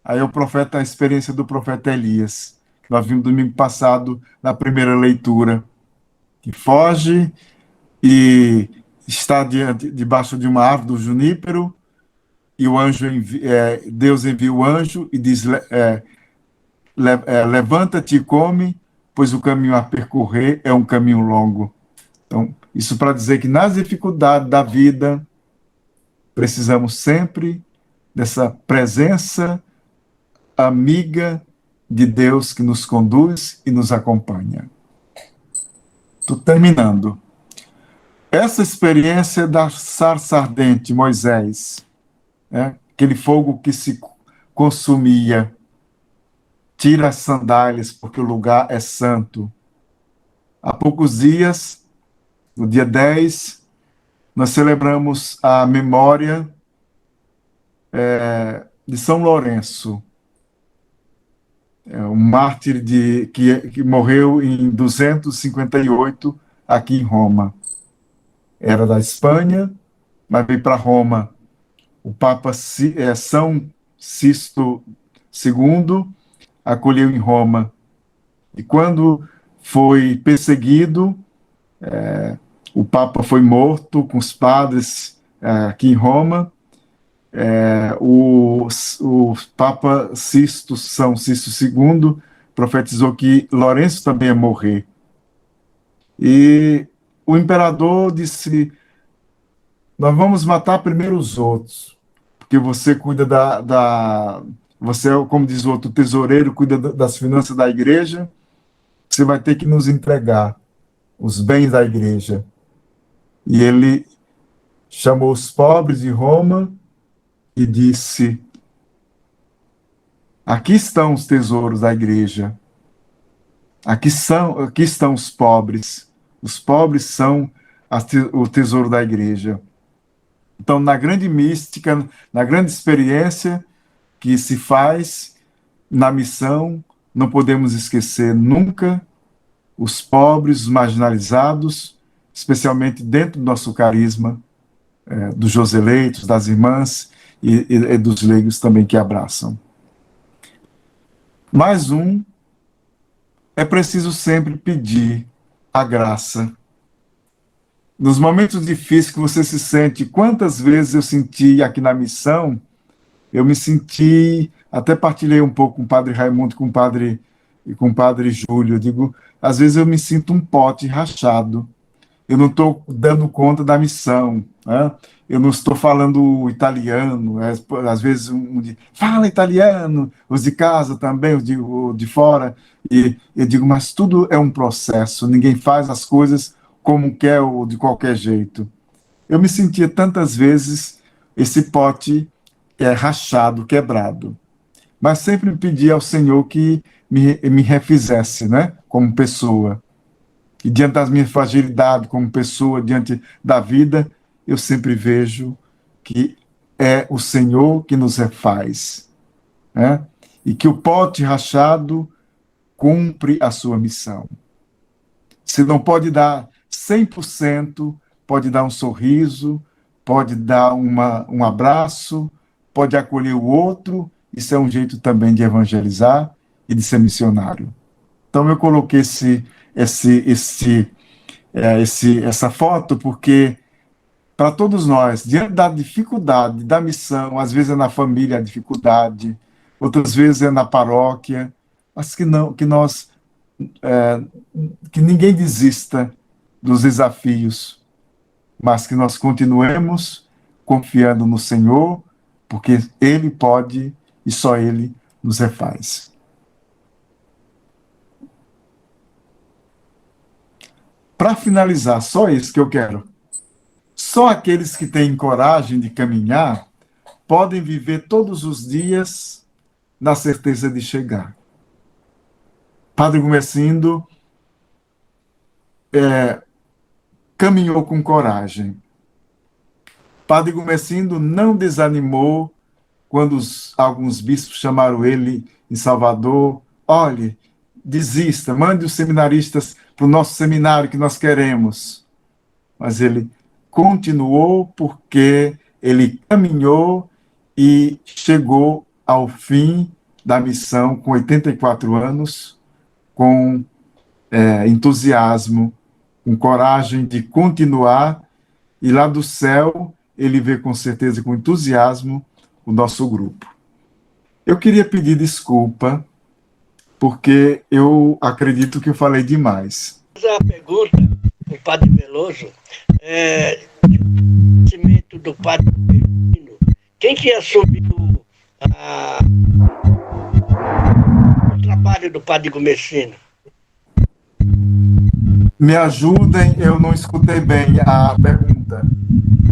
Aí a experiência do profeta Elias. Nós vimos domingo passado, na primeira leitura, que foge e está debaixo de uma árvore do junípero, e Deus envia o anjo e diz, levanta-te e come, pois o caminho a percorrer é um caminho longo. Então, isso para dizer que nas dificuldades da vida, precisamos sempre dessa presença amiga de Deus que nos conduz e nos acompanha. Estou terminando. Essa experiência da sarça ardente, Moisés, aquele fogo que se consumia, tira as sandálias porque o lugar é santo. Há poucos dias, no dia 10, nós celebramos a memória de São Lourenço, um mártir que morreu em 258 aqui em Roma. Era da Espanha, mas veio para Roma. O Papa São Sisto II acolheu em Roma. E quando foi perseguido, o Papa foi morto com os padres aqui em Roma. O Papa São Sisto II profetizou que Lourenço também ia morrer. E o imperador disse: nós vamos matar primeiro os outros, porque você cuida você, como diz o outro, tesoureiro, cuida das finanças da igreja, você vai ter que nos entregar os bens da igreja. E ele chamou os pobres de Roma e disse: aqui estão os tesouros da igreja, aqui estão os pobres são o tesouro da igreja. Então, na grande mística, na grande experiência que se faz na missão, não podemos esquecer nunca os pobres, os marginalizados, especialmente dentro do nosso carisma, dos Joseleitos, das irmãs e dos leigos também que abraçam. Mais é preciso sempre pedir a graça. Nos momentos difíceis que você se sente, quantas vezes eu senti aqui na missão, eu me senti, até partilhei um pouco com o padre Raimundo e com o padre Júlio, eu digo, às vezes eu me sinto um pote rachado, eu não estou dando conta da missão, né? Eu não estou falando italiano, às vezes fala italiano, os de casa também, os de fora, e eu digo, mas tudo é um processo, ninguém faz as coisas como quer ou de qualquer jeito. Eu me sentia tantas vezes esse pote rachado, quebrado, mas sempre pedi ao Senhor que me refizesse, né, como pessoa. E diante das minhas fragilidades como pessoa, diante da vida, eu sempre vejo que é o Senhor que nos refaz, né? E que o pote rachado cumpre a sua missão. Se não pode dar 100%, pode dar um sorriso, pode dar um abraço, pode acolher o outro. Isso é um jeito também de evangelizar e de ser missionário. Então eu coloquei essa foto porque para todos nós, diante da dificuldade da missão, às vezes é na família a dificuldade, outras vezes é na paróquia, mas que ninguém desista dos desafios, mas que nós continuemos confiando no Senhor, porque Ele pode e só Ele nos refaz. Para finalizar, só isso que eu quero. Só aqueles que têm coragem de caminhar podem viver todos os dias na certeza de chegar. Padre Gumecindo caminhou com coragem. Padre Gumecindo não desanimou quando alguns bispos chamaram ele em Salvador. Olhe, desista, mande os seminaristas para o nosso seminário que nós queremos. Mas ele continuou porque ele caminhou e chegou ao fim da missão com 84 anos, com entusiasmo, com coragem de continuar, e lá do céu ele vê com certeza, com entusiasmo, o nosso grupo. Eu queria pedir desculpa, porque eu acredito que eu falei demais. A pergunta do Padre Veloso conhecimento do Padre Gumecindo. Quem que assumiu o trabalho do Padre Gumecindo? Me ajudem, eu não escutei bem a pergunta.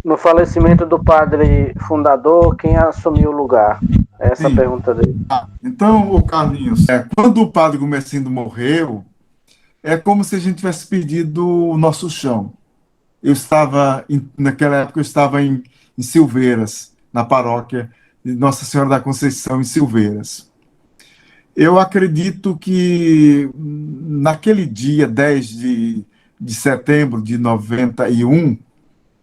No falecimento do padre fundador, quem assumiu o lugar? Essa é a pergunta dele. Então, Carlinhos, quando o Padre Gumecindo morreu, é como se a gente tivesse perdido o nosso chão. Naquela época, eu estava em Silveiras, na paróquia de Nossa Senhora da Conceição, em Silveiras. Eu acredito que naquele dia 10 de setembro de 91,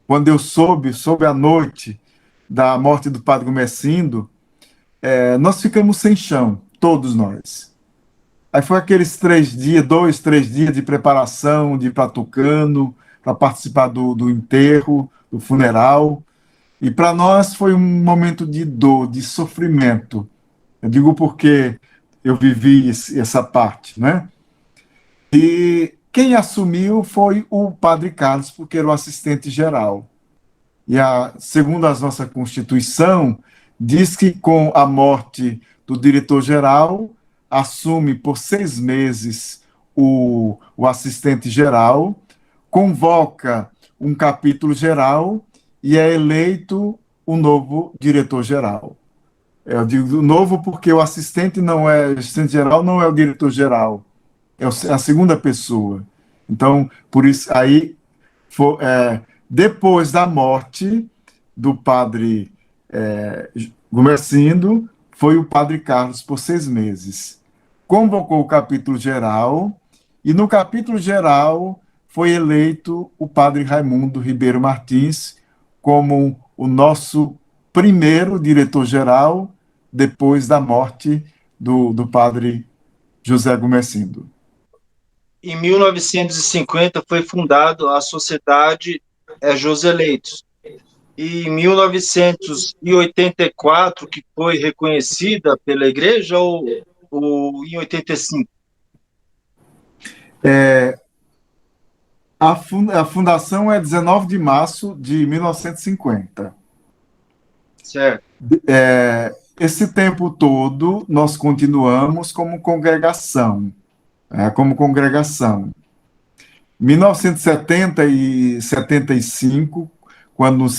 quando eu soube à noite da morte do Padre Gumecindo, nós ficamos sem chão, todos nós. Aí foi aqueles 2, 3 dias de preparação, de ir para Tucano, para participar do enterro, do funeral. E para nós foi um momento de dor, de sofrimento. Eu digo porque eu vivi essa parte, né? E quem assumiu foi o Padre Carlos, porque era o assistente geral. E segundo a nossa Constituição, diz que com a morte do diretor-geral, assume por 6 meses o assistente geral, convoca um capítulo geral e é eleito o novo diretor-geral. Eu digo novo porque o assistente geral não é o diretor-geral, é a segunda pessoa. Então, por isso, aí, depois da morte do padre Gumecindo, foi o Padre Carlos por 6 meses. Convocou o capítulo geral, e no capítulo geral foi eleito o Padre Raimundo Ribeiro Martins como o nosso primeiro diretor-geral depois da morte do Padre José Gumecindo. Em 1950 foi fundada a Sociedade Joseleitos. E em 1984 que foi reconhecida pela igreja ou em 85? A fundação é 19 de março de 1950. Certo. Esse tempo todo, nós continuamos como congregação. Em 1970 e 75, quando nos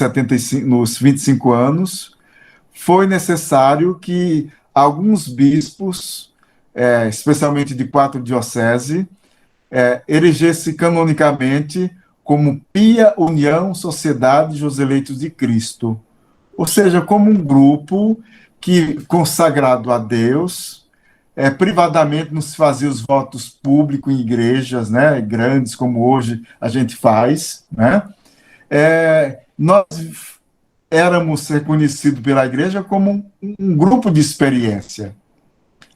25 anos, foi necessário que alguns bispos, especialmente de 4 dioceses, Eleger-se canonicamente como Pia União Sociedade Joseleitos de Cristo, ou seja, como um grupo que, consagrado a Deus, privadamente não se fazia os votos públicos em igrejas, né, grandes, como hoje a gente faz, né? Nós éramos reconhecidos pela igreja como um grupo de experiência,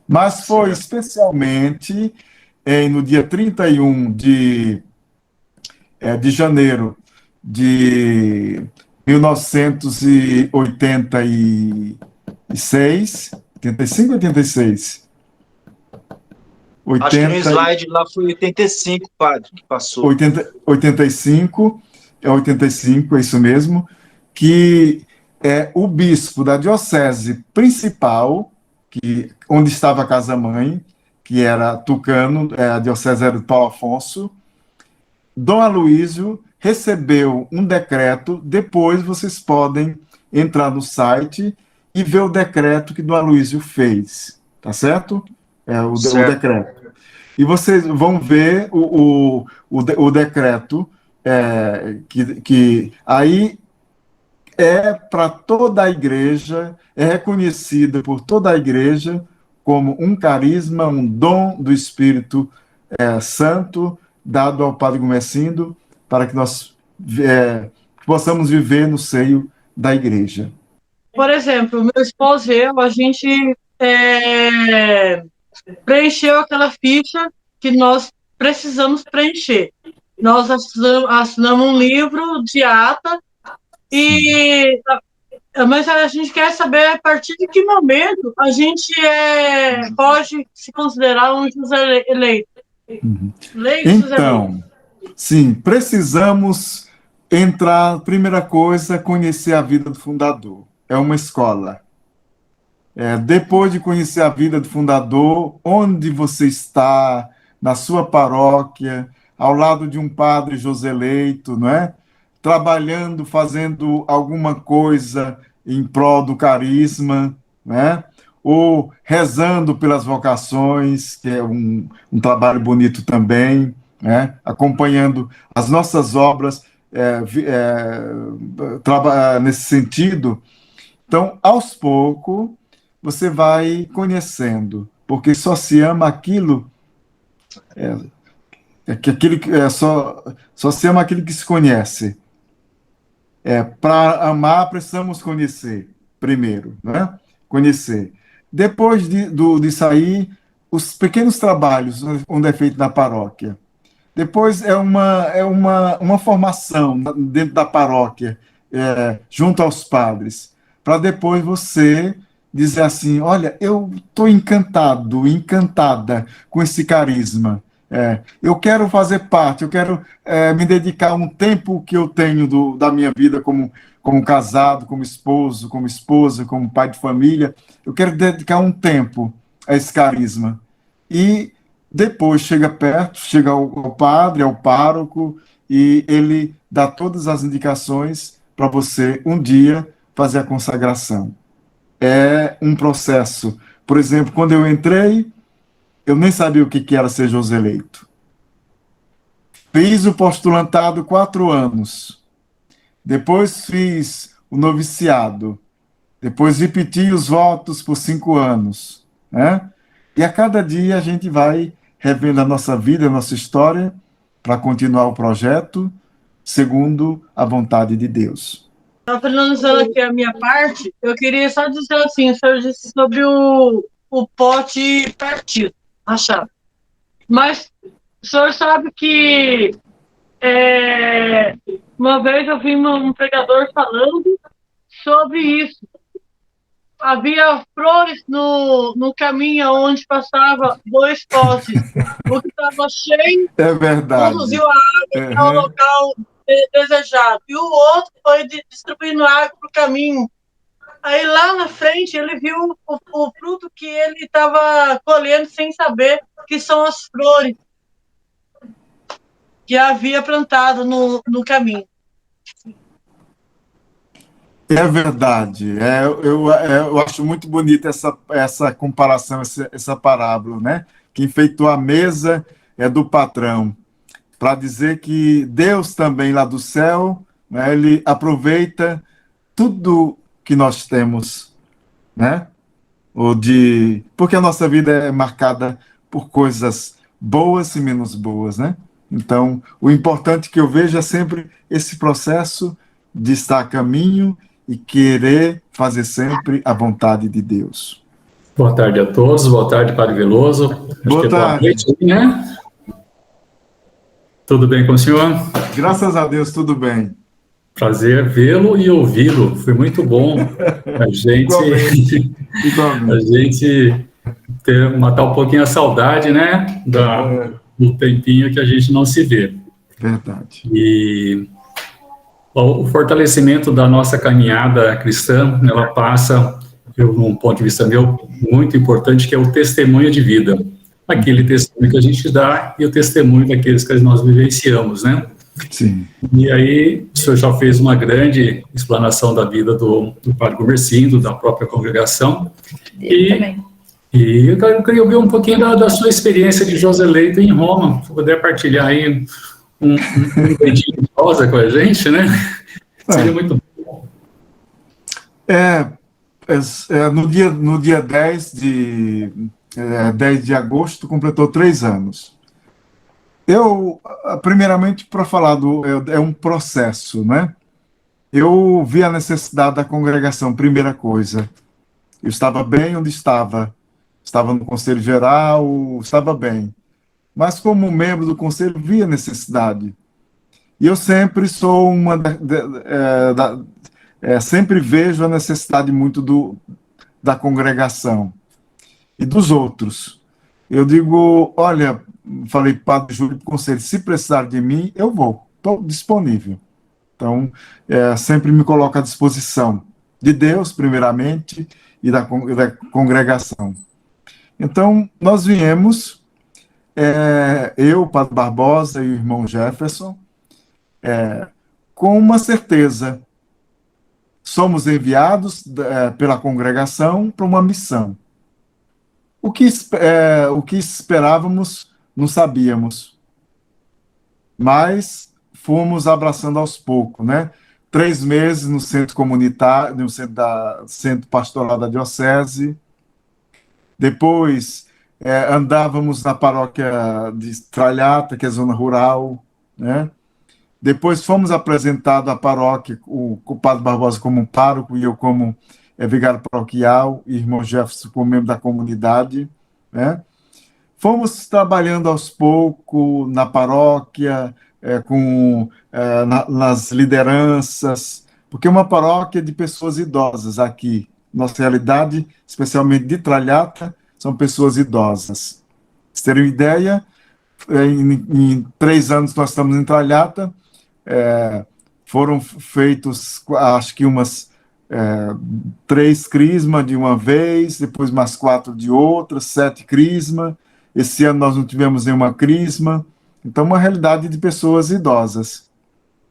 mas foi especialmente no dia 31 de janeiro de 1986, 85 ou 86? Acho que no slide lá foi 85, padre, que passou. 85, 85, é isso mesmo, que o bispo da diocese principal, onde estava a casa-mãe, que era Tucano, a diocese era de Paulo Afonso, Dom Aloísio recebeu um decreto, depois vocês podem entrar no site e ver o decreto que Dom Aloísio fez, tá certo? O decreto. E vocês vão ver o decreto, que aí para toda a igreja, é reconhecido por toda a igreja como um carisma, um dom do Espírito Santo, dado ao Padre Gumecindo, para que nós possamos viver no seio da igreja. Por exemplo, meu esposo e eu, a gente preencheu aquela ficha que nós precisamos preencher. Nós assinamos um livro de ata, mas a gente quer saber a partir de que momento a gente pode se considerar um José eleito. Então, sim, precisamos entrar, primeira coisa, conhecer a vida do fundador. É uma escola. Depois de conhecer a vida do fundador, onde você está, na sua paróquia, ao lado de um padre Joseleito, não é? Trabalhando, fazendo alguma coisa em prol do carisma, né? Ou rezando pelas vocações, que é um trabalho bonito também, né? Acompanhando as nossas obras nesse sentido. Então, aos poucos, você vai conhecendo, porque só se ama aquilo, só se ama aquilo que se conhece. Para amar, precisamos conhecer primeiro, né? Conhecer. Depois de sair, os pequenos trabalhos onde é feito na paróquia. Depois é uma formação dentro da paróquia, junto aos padres, para depois você dizer assim, olha, eu estou encantado, encantada com esse carisma. Eu quero fazer parte, eu quero me dedicar um tempo que eu tenho da minha vida como casado, como esposo, como esposa, como pai de família, eu quero dedicar um tempo a esse carisma. E depois chega perto, chega ao padre, ao pároco, e ele dá todas as indicações para você, um dia, fazer a consagração. É um processo. Por exemplo, quando eu entrei, eu nem sabia o que era ser Joseleito. Fiz o postulantado 4 anos. Depois fiz o noviciado. Depois repeti os votos por 5 anos. Né? E a cada dia a gente vai revendo a nossa vida, a nossa história, para continuar o projeto, segundo a vontade de Deus. Finalizando aqui a minha parte, eu queria só dizer assim, o senhor disse sobre o pote partido, a chave. Mas o senhor sabe que uma vez eu vi um pregador falando sobre isso. Havia flores no caminho onde passava 2 potes. O que estava cheio conduziu a água para o local desejado. E o outro foi distribuindo água para o caminho. Aí lá na frente ele viu o fruto que ele estava colhendo sem saber que são as flores que havia plantado no caminho. É verdade. Eu acho muito bonita essa comparação, essa parábola, né? Que enfeitou a mesa é do patrão, para dizer que Deus também lá do céu, né, ele aproveita tudo que nós temos, né? Porque a nossa vida é marcada por coisas boas e menos boas, né? Então, o importante que eu vejo é sempre esse processo de estar a caminho e querer fazer sempre a vontade de Deus. Boa tarde a todos, boa tarde, Padre Veloso. Boa tarde. Boa noite, né? Tudo bem com o senhor? Graças a Deus, tudo bem. Prazer vê-lo e ouvi-lo. Foi muito bom a gente, Igualmente. a gente matar um pouquinho a saudade, né? Do tempinho que a gente não se vê. Verdade. E o fortalecimento da nossa caminhada cristã, ela passa, num ponto de vista meu, muito importante, que é o testemunho de vida. Aquele testemunho que a gente dá e o testemunho daqueles que nós vivenciamos, né? Sim. E aí, o senhor já fez uma grande explanação da vida do Padre Gumercindo, da própria congregação. E eu queria ouvir um pouquinho da sua experiência de Joseleito em Roma. Se puder partilhar aí um dedinho de rosa com a gente, né? Seria muito bom. No dia 10 de agosto, completou 3 anos. Primeiramente, para falar é um processo, né? Eu vi a necessidade da congregação, primeira coisa. Eu estava bem onde estava no Conselho Geral, estava bem. Mas como membro do Conselho, vi a necessidade. E eu sempre sou sempre vejo a necessidade muito da congregação e dos outros. Eu digo, olha, falei para o Padre Júlio do Conselho, se precisar de mim, eu vou, estou disponível. Então, sempre me coloco à disposição de Deus, primeiramente, e da congregação. Então, nós viemos, eu, Padre Barbosa e o irmão Jefferson, com uma certeza, somos enviados pela congregação para uma missão. O que esperávamos, não sabíamos. Mas fomos abraçando aos poucos, né? 3 meses no centro comunitário, no centro pastoral da diocese. Depois andávamos na paróquia de Tralhata, que é zona rural, né? Depois fomos apresentados à paróquia, o Padre Barbosa como pároco e eu como vigário paroquial, e irmão Jefferson como membro da comunidade, né? Fomos trabalhando aos poucos na paróquia, nas lideranças, porque é uma paróquia de pessoas idosas aqui. Nossa realidade, especialmente de Tralhata, são pessoas idosas. Vocês terem uma ideia, em 3 anos nós estamos em Tralhata, foram feitos, acho que umas 3 crismas de uma vez, depois mais 4 de outra, 7 crismas. Esse ano nós não tivemos nenhuma crisma. Então, uma realidade de pessoas idosas.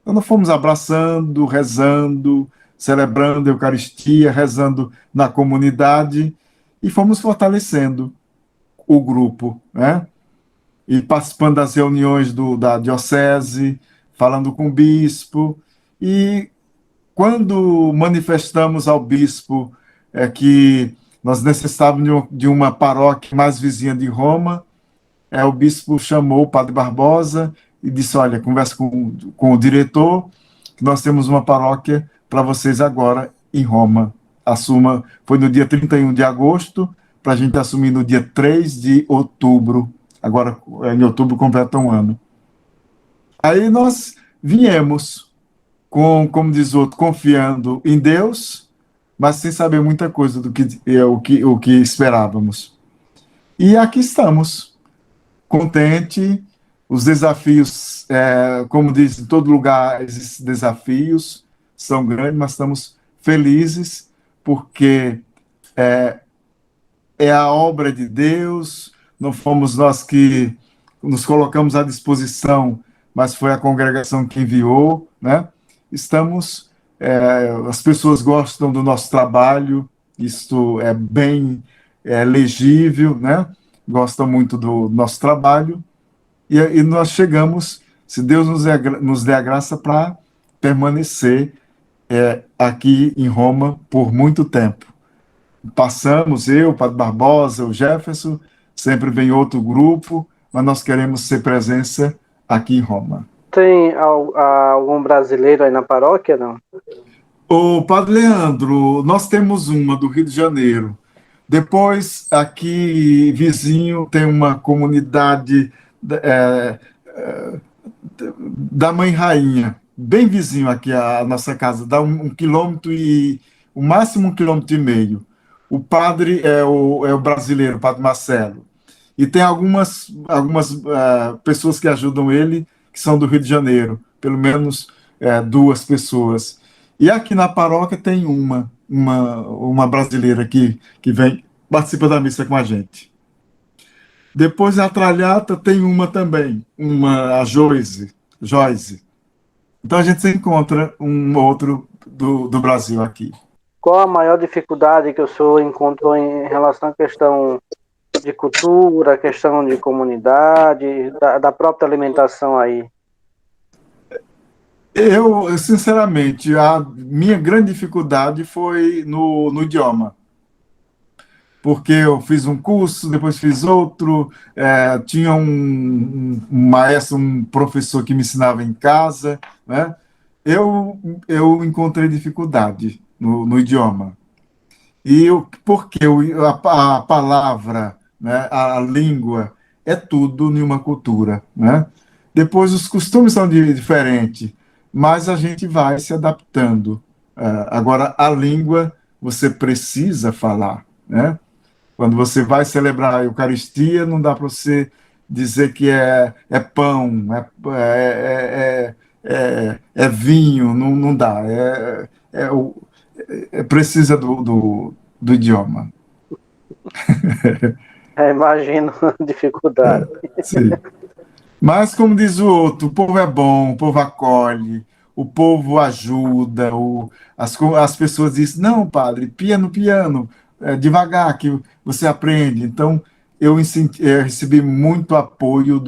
Então, nós fomos abraçando, rezando, celebrando a Eucaristia, rezando na comunidade e fomos fortalecendo o grupo, né? E participando das reuniões da diocese, falando com o bispo. E quando manifestamos ao bispo que nós necessitávamos de uma paróquia mais vizinha de Roma, o bispo chamou o Padre Barbosa e disse, olha, conversa com o diretor, que nós temos uma paróquia para vocês agora em Roma. Foi no dia 31 de agosto, para a gente assumir no dia 3 de outubro. Agora, em outubro, completa 1 ano. Aí nós viemos, como diz o outro, confiando em Deus, mas sem saber muita coisa do que esperávamos. E aqui estamos, contente, os desafios, como diz, em todo lugar, esses desafios são grandes, mas estamos felizes, porque é a obra de Deus, não fomos nós que nos colocamos à disposição, mas foi a congregação que enviou, né? Estamos, as pessoas gostam do nosso trabalho, isto é bem legível, né? Gostam muito do nosso trabalho, e nós chegamos, se Deus nos der a graça, para permanecer aqui em Roma por muito tempo. Passamos, eu, o Padre Barbosa, o Jefferson, sempre vem outro grupo, mas nós queremos ser presença aqui em Roma. Tem algum brasileiro aí na paróquia, não? Ô, Padre Leandro, nós temos uma do Rio de Janeiro. Depois, aqui vizinho, tem uma comunidade da Mãe Rainha, bem vizinho aqui à nossa casa, dá 1 quilômetro e o máximo 1,5 quilômetros. O padre é o brasileiro, o Padre Marcelo. E tem algumas pessoas que ajudam ele, que são do Rio de Janeiro, pelo menos 2 pessoas. E aqui na paróquia tem uma brasileira que vem, participa da missa com a gente. Depois na Tralhata tem uma também, a Joyce. Então a gente se encontra um outro do Brasil aqui. Qual a maior dificuldade que o senhor encontrou em relação à questão de cultura, questão de comunidade, da própria alimentação aí? Eu, sinceramente, a minha grande dificuldade foi no idioma. Porque eu fiz um curso, depois fiz outro, tinha um maestro, um professor que me ensinava em casa, né? Eu encontrei dificuldade no idioma. Porque a palavra, né, a língua, é tudo em uma cultura, né? Depois os costumes são diferentes, mas a gente vai se adaptando. Agora, a língua, você precisa falar, né? Quando você vai celebrar a Eucaristia, não dá para você dizer que é pão, é vinho, não dá. Precisa do idioma. Imagino a dificuldade. Sim. Mas, como diz o outro, o povo é bom, o povo acolhe, o povo ajuda, as pessoas dizem, não, padre, piano, devagar que você aprende. Então, eu recebi muito apoio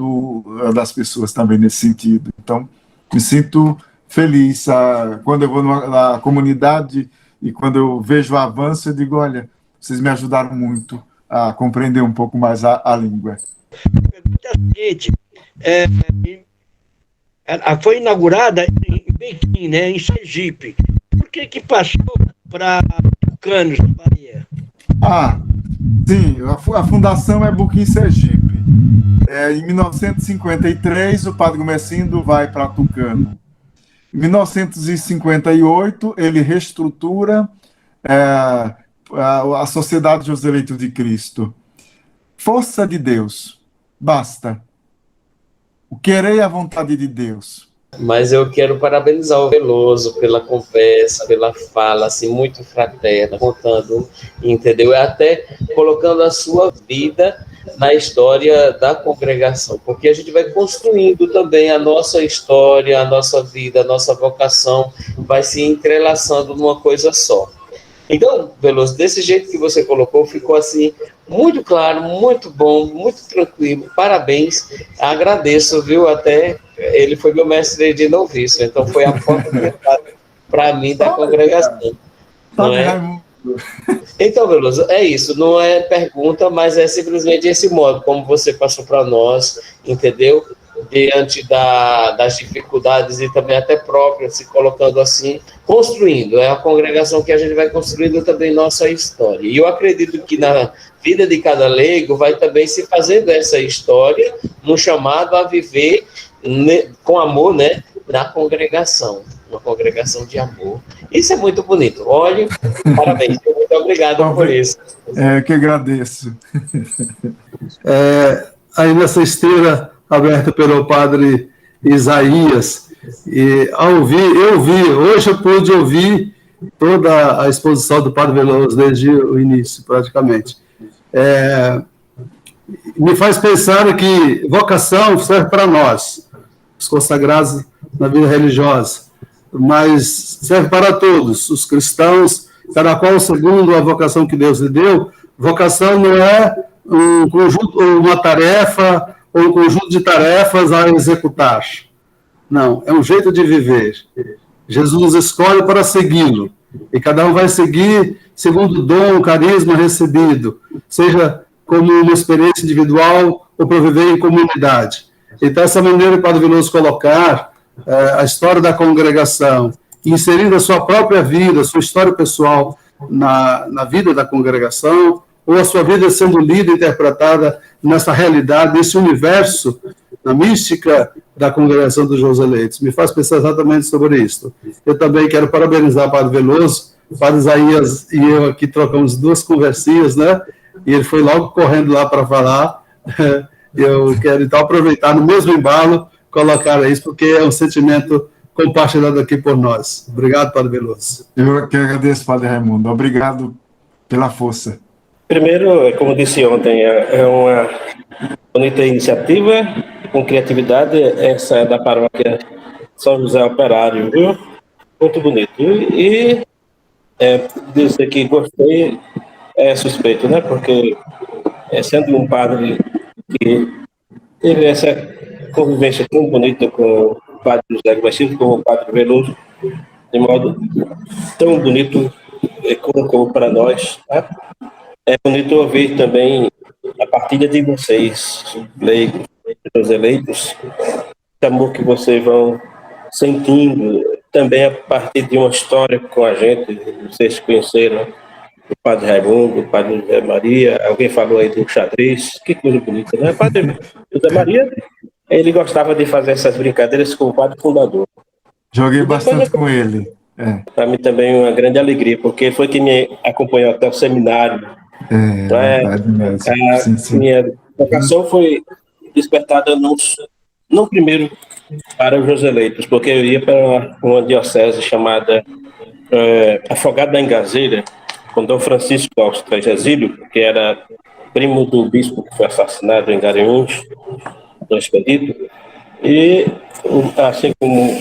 das pessoas também nesse sentido. Então, me sinto feliz. Quando eu vou na comunidade e quando eu vejo o avanço, eu digo, olha, vocês me ajudaram muito a compreender um pouco mais a língua. Seguinte, foi inaugurada em Pequim, né, em Sergipe. Por que passou para Tucanos, na Bahia? Sim, a fundação é Buquim, Sergipe. Em 1953, o Padre Gomercindo vai para Tucano. Em 1958, ele reestrutura a Sociedade dos Eleitos de Cristo. Força de Deus, basta. O querer e a vontade de Deus. Mas eu quero parabenizar o Veloso pela conversa, pela fala, assim, muito fraterna, contando, entendeu? E até colocando a sua vida na história da congregação, porque a gente vai construindo também a nossa história, a nossa vida, a nossa vocação, vai se entrelaçando numa coisa só. Então, Veloso, desse jeito que você colocou, ficou assim, muito claro, muito bom, muito tranquilo, parabéns, agradeço, viu, até ele foi meu mestre de noviço, então foi a porta para mim da congregação. Não é? Então, Veloso, é isso, não é pergunta, mas é simplesmente esse modo, como você passou para nós, entendeu? Diante das dificuldades e também até próprias, se colocando assim, construindo. É a congregação que a gente vai construindo também nossa história. E eu acredito que na vida de cada leigo vai também se fazendo essa história, no chamado a viver com amor, né, na congregação. Uma congregação de amor. Isso é muito bonito. Olha, parabéns. Muito obrigado por isso. Que agradeço. Aí nessa esteira aberta pelo padre Isaías, e hoje eu pude ouvir toda a exposição do padre Veloso desde o início, praticamente. Me faz pensar que vocação serve para nós, os consagrados na vida religiosa, mas serve para todos, os cristãos, cada qual segundo a vocação que Deus lhe deu. Vocação não é um conjunto, uma tarefa, ou um conjunto de tarefas a executar. Não, é um jeito de viver. Jesus nos escolhe para segui-lo, e cada um vai seguir segundo o dom, o carisma recebido, seja como uma experiência individual ou para viver em comunidade. Então, essa maneira que o Padre Veloso colocar a história da congregação, inserindo a sua própria vida, a sua história pessoal na vida da congregação, ou a sua vida sendo lida, interpretada nessa realidade, nesse universo, na mística da congregação dos Joseleitos. Me faz pensar exatamente sobre isso. Eu também quero parabenizar o Padre Veloso. O Padre Isaías e eu aqui trocamos 2 conversinhas, né? E ele foi logo correndo lá para falar. Eu quero, então, aproveitar no mesmo embalo, colocar isso, porque é um sentimento compartilhado aqui por nós. Obrigado, Padre Veloso. Eu que agradeço, Padre Raimundo. Obrigado pela força. Primeiro, como disse ontem, é uma bonita iniciativa, com criatividade, essa é da paróquia São José Operário, viu? Muito bonito. E dizer que gostei é suspeito, né? Porque sendo um padre que teve essa convivência tão bonita com o padre José Agostinho, com o padre Veloso, de modo tão bonito, colocou para nós, tá? É bonito ouvir também a partilha de vocês, leigos, os eleitos, o amor que vocês vão sentindo, também a partir de uma história com a gente. Vocês conheceram o Padre Raimundo, o Padre José Maria, alguém falou aí do xadrez, que coisa bonita, né? O Padre José Maria, ele gostava de fazer essas brincadeiras com o Padre Fundador. Joguei bastante com ele. Para mim também uma grande alegria, porque ele foi quem me acompanhou até o seminário. Minha vocação foi despertada não primeiro para os Joseleitos, porque eu ia para uma diocese chamada Afogado da Engazeira, com Dom Francisco Alves Exílio, que era primo do bispo que foi assassinado em Garanhuns, do Expedito, e assim como o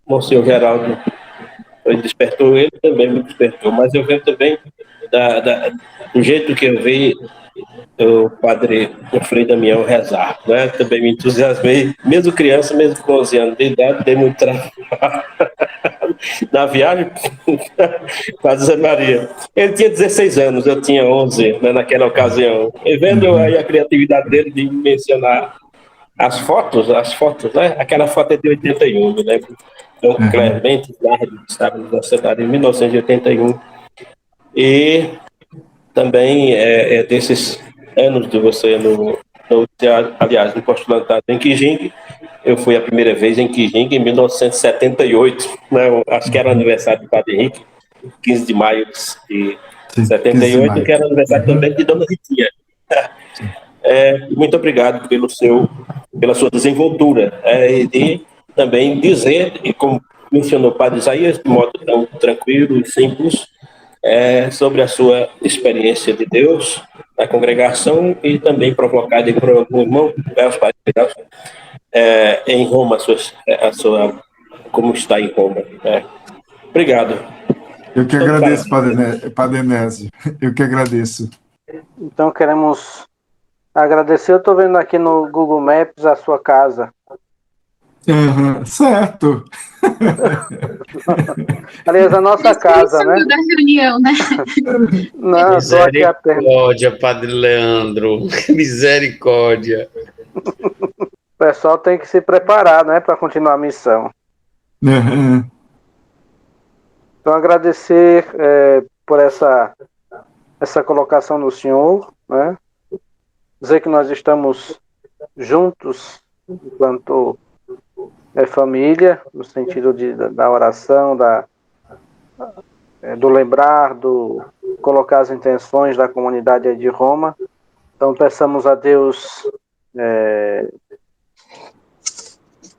Monsenhor Geraldo despertou, ele também me despertou, mas eu venho também do jeito que eu vi o padre Frei Damião rezar, né? Também me entusiasmei, mesmo criança, mesmo com 11 anos de idade, dei muito trabalho na viagem com a Zé Maria. Ele tinha 16 anos, eu tinha 11, né, naquela ocasião. E vendo aí a criatividade dele de mencionar as fotos, né? Aquela foto é de 81, me lembro. Então, Clemente estava na cidade em 1981. E também desses anos de você no teatro, aliás, no postulantado em Quijingue. Eu fui a primeira vez em Quijingue em 1978, né? Acho que era o aniversário do Padre Henrique, 15 de maio de 78, que era o aniversário também de Dona Ritinha. Muito obrigado pela sua desenvoltura, e também dizer, e como mencionou o Padre Isaías, de modo tão tranquilo e simples, sobre a sua experiência de Deus na congregação, e também provocada por algum irmão, em Roma, como está em Roma. Obrigado. Eu que agradeço, Padre Enésio. Eu que agradeço. Então, queremos agradecer. Eu estou vendo aqui no Google Maps a sua casa. Certo. Aliás, a nossa casa, né? Da reunião, né? Não, estou aqui apenas. Misericórdia, Padre Leandro. Misericórdia. O pessoal tem que se preparar, né, para continuar a missão. Então, agradecer por essa colocação do senhor, né? Dizer que nós estamos juntos enquanto família, no sentido da oração, do lembrar, do colocar as intenções da comunidade de Roma. Então, peçamos a Deus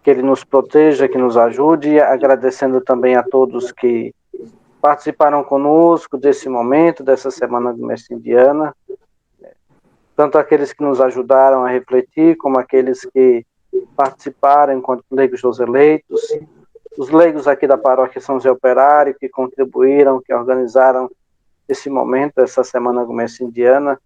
que Ele nos proteja, que nos ajude, agradecendo também a todos que participaram conosco desse momento, dessa semana do Mestre Indiana, tanto aqueles que nos ajudaram a refletir, como aqueles que participaram enquanto leigos dos eleitos, os leigos aqui da paróquia São José Operário, que contribuíram, que organizaram esse momento, essa semana do Mestre Indiana.